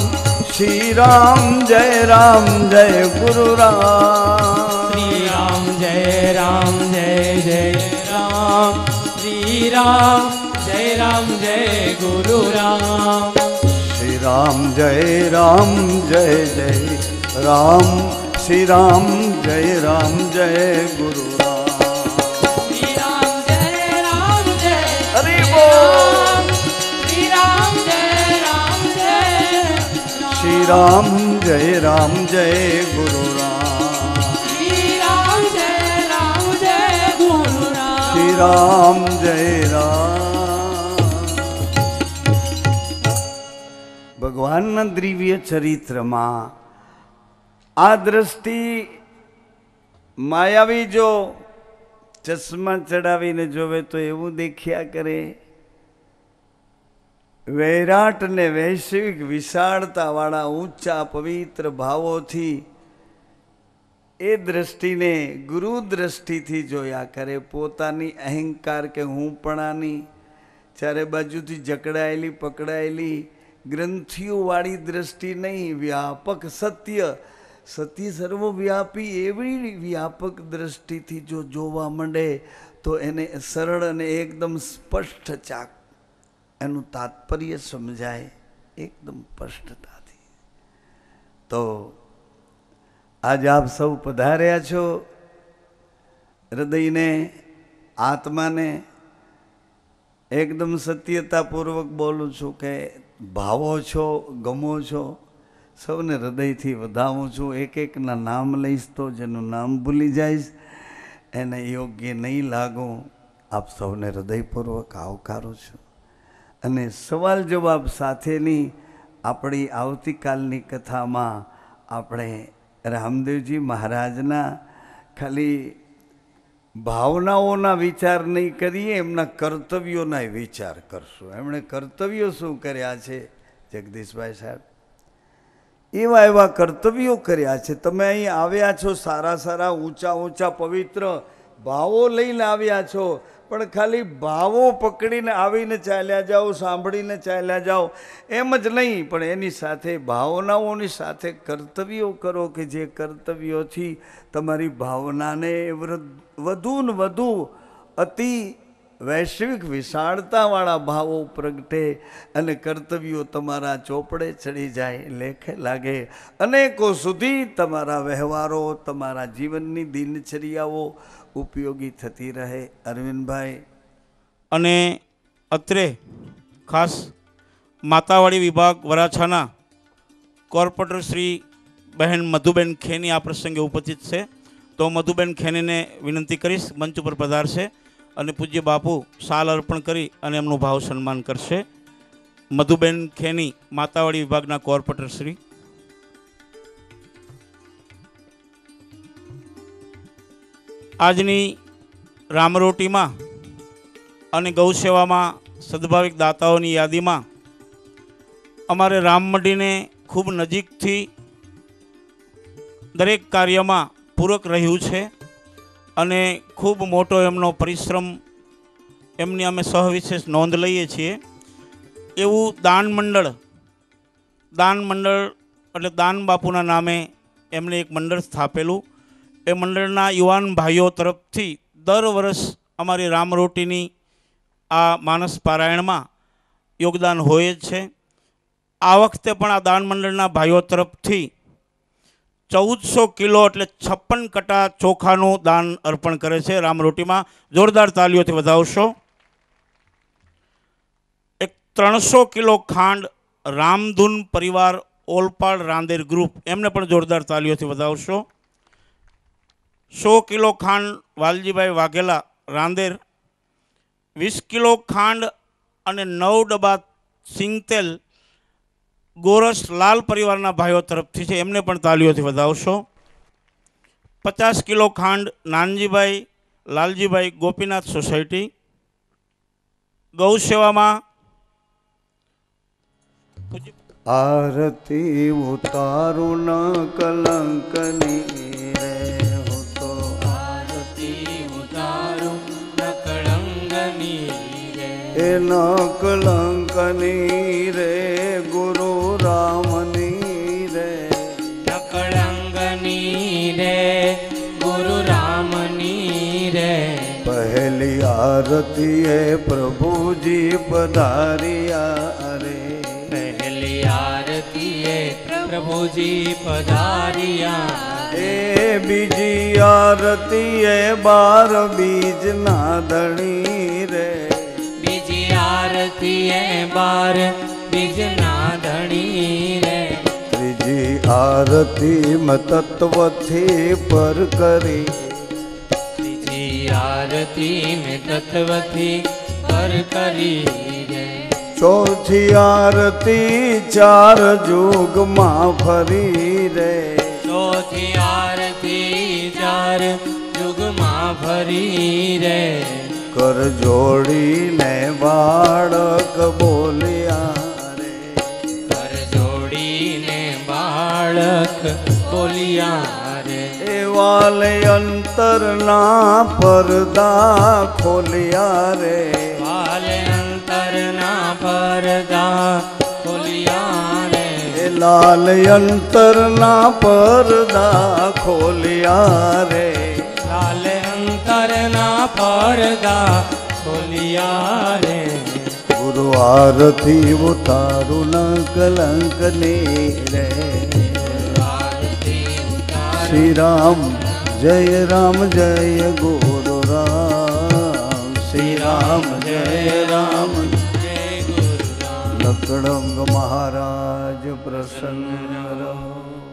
શ્રી રામ જય ગુરુ રામ, શ્રી રામ જય જય રામ, શ્રી રામ જય ગુરુ રામ, શ્રી રામ જય જય રામ, શ્રી રામ જય ગુરુ રામ, શ્રી રામ જય હરિ બોલ. શ્રી રામ જય શ્રી राम जय गुरु राम। श्री राम जय गुरु राम। श्री राम जय राम। ભગવાનના દિવ્ય ચરિત્રમાં આ દ્રષ્ટિ માયાવી જો ચશ્મા ચડાવીને જોવે તો એવું દેખ્યા કરે, વૈરાટ ને વૈશ્વિક વિશાળતાવાળા ઊંચા પવિત્ર ભાવોથી એ દ્રષ્ટિને ગુરુ દ્રષ્ટિથી જોયા કરે. પોતાની અહંકાર કે હુંપણાની ચારે બાજુથી જકડાયેલી પકડાયેલી ગ્રંથિઓવાળી દ્રષ્ટિ નહીં, વ્યાપક સત્ય સત્ય સર્વવ્યાપી એવી વ્યાપક દ્રષ્ટિથી જો જોવા માંડે તો એને સરળ અને એકદમ સ્પષ્ટ ચાક એનું તાત્પર્ય સમજાય એકદમ સ્પષ્ટતાથી. તો આજ આપ સૌ પધાર્યા છો. હૃદયને આત્માને એકદમ સત્યતાપૂર્વક બોલું છું કે ભાવો છો, ગમો છો, સૌને હૃદયથી વધાવું છું. એક એકના નામ લઈશ તો જેનું નામ ભૂલી જઈશ એને યોગ્ય નહીં લાગું. આપ સૌને હૃદયપૂર્વક આવકારું છું. અને સવાલ જવાબ સાથેની આપણી આવતીકાલની કથામાં આપણે રામદેવજી મહારાજના ખાલી ભાવનાઓના વિચાર નહીં કરીએ, એમના કર્તવ્યોના વિચાર કરશું. એમણે કર્તવ્યો શું કર્યા છે જગદીશભાઈ સાહેબ? એવા એવા કર્તવ્યો કર્યા છે. તમે અહીં આવ્યા છો, સારા સારા ઊંચા ઊંચા પવિત્ર ભાવો લઈને આવ્યા છો, પણ ખાલી ભાવો પકડીને આવીને ચાલ્યા જાઓ, સાંભળીને ચાલ્યા જાઓ એમ જ નહીં, પણ એની સાથે ભાવનાઓની સાથે કર્તવ્યો કરો કે જે કર્તવ્યોથી તમારી ભાવનાને વધુ ને વધુ અતિ વૈશ્વિક વિશાળતાવાળા ભાવો પ્રગટે અને કર્તવ્યો તમારા ચોપડે ચડી જાય, લેખે લાગે, અનેકો સુધી તમારા વ્યવહારો, તમારા જીવનની દિનચર્યાઓ ઉપયોગી થતી રહે. અરવિંદભાઈ. અને અત્રે ખાસ માતાવાડી વિભાગ વરાછાના કોર્પોરેટર શ્રી બહેન મધુબેન ખેની આ પ્રસંગે ઉપસ્થિત છે. તો મધુબેન ખેનીને વિનંતી કરીશ મંચ ઉપર પધારશે અને પૂજ્ય બાપુ શાલ અર્પણ કરી અને એમનું ભાવ સન્માન કરશે. મધુબેન ખેની માતાવાડી વિભાગના કોર્પોરેટર શ્રી. આજની રામરોટીમાં અને ગૌસેવામાં સદભાવિક દાતાઓની યાદીમાં અમારે રામમઢીને ખૂબ નજીકથી દરેક કાર્યમાં પૂરક રહ્યું છે અને ખૂબ મોટો એમનો પરિશ્રમ એમની અમે સહવિશેષ નોંધ લઈએ છીએ. એવું દાન મંડળ એટલે દાન બાપુના નામે એમણે એક મંડળ સ્થાપેલું. એ મંડળના યુવાન ભાઈઓ તરફથી દર વર્ષ અમારી રામરોટીની આ માનસ પારાયણમાં યોગદાન હોય જ છે. આ વખતે પણ આ દાન મંડળના ભાઈઓ તરફથી 1400 કિલો એટલે 56 કટા ચોખાનું દાન અર્પણ કરે છે રામરોટીમાં. જોરદાર તાલીઓથી વધાવશો. એક 300 કિલો ખાંડ રામધૂન પરિવાર ઓલપાડ રાંદેર ગ્રુપ, એમને પણ જોરદાર તાલીઓથી વધાવશો. 100 કિલો ખાંડ વાલજીભાઈ વાઘેલા રાંદેર. 20 કિલો ખાંડ અને 9 ડબ્બા સિંગતેલ ગોરસ લાલ પરિવારના ભાઈઓ તરફથી છે, એમને પણ તાલીઓથી વધાવશો. 50 કિલો ખાંડ નાનજીભાઈ લાલજીભાઈ ગોપીનાથ સોસાયટી. ગૌસેવામાં આરતી ઉતારું ન કલંકની રે હું તો, આરતી ઉતારું ન કળંગની રે, એ ન કલંકની રે ગુરુ રામની રે, ન કળંગની રે ગુરુ રામની રે. પહેલી આરતી એ પ્રભુજી પધારિયા રે, પહેલી આરતી એ પ્રભુજી પધારિયા, એ બીજી આરતી એ 12 બીજના ધણી રે, બીજી આરતી એ 12 બીજના ધણી રે, ત્રીજી आरती में तत्व थी पर करी ત્રીજી આરતી મેં તત્વથી પર કરી રે चौथी आरती चार जुग मां फरी रे ચોથી આરતી ચાર યુગમાં ભરી રે कर जोड़ी ने बाળક बोलिया रे કર જોડીને બાળક બોલિયા રે ए वाले अंतर ना पर्दा खोलिया रे વાલે અંતરના પરદા ખોલિયા રે ए लाल अंतर ना पर्दा खोलिया रे લાલે અંતરના પડદા ખોલિયા રે गुरु आरती उतारू न कलंक ने रे આરતી ઉતાર श्री राम जय गुरु राम श्री राम जय राम જય ગુરુ રામ लकड़ंग महाराज प्रसन्न रहो।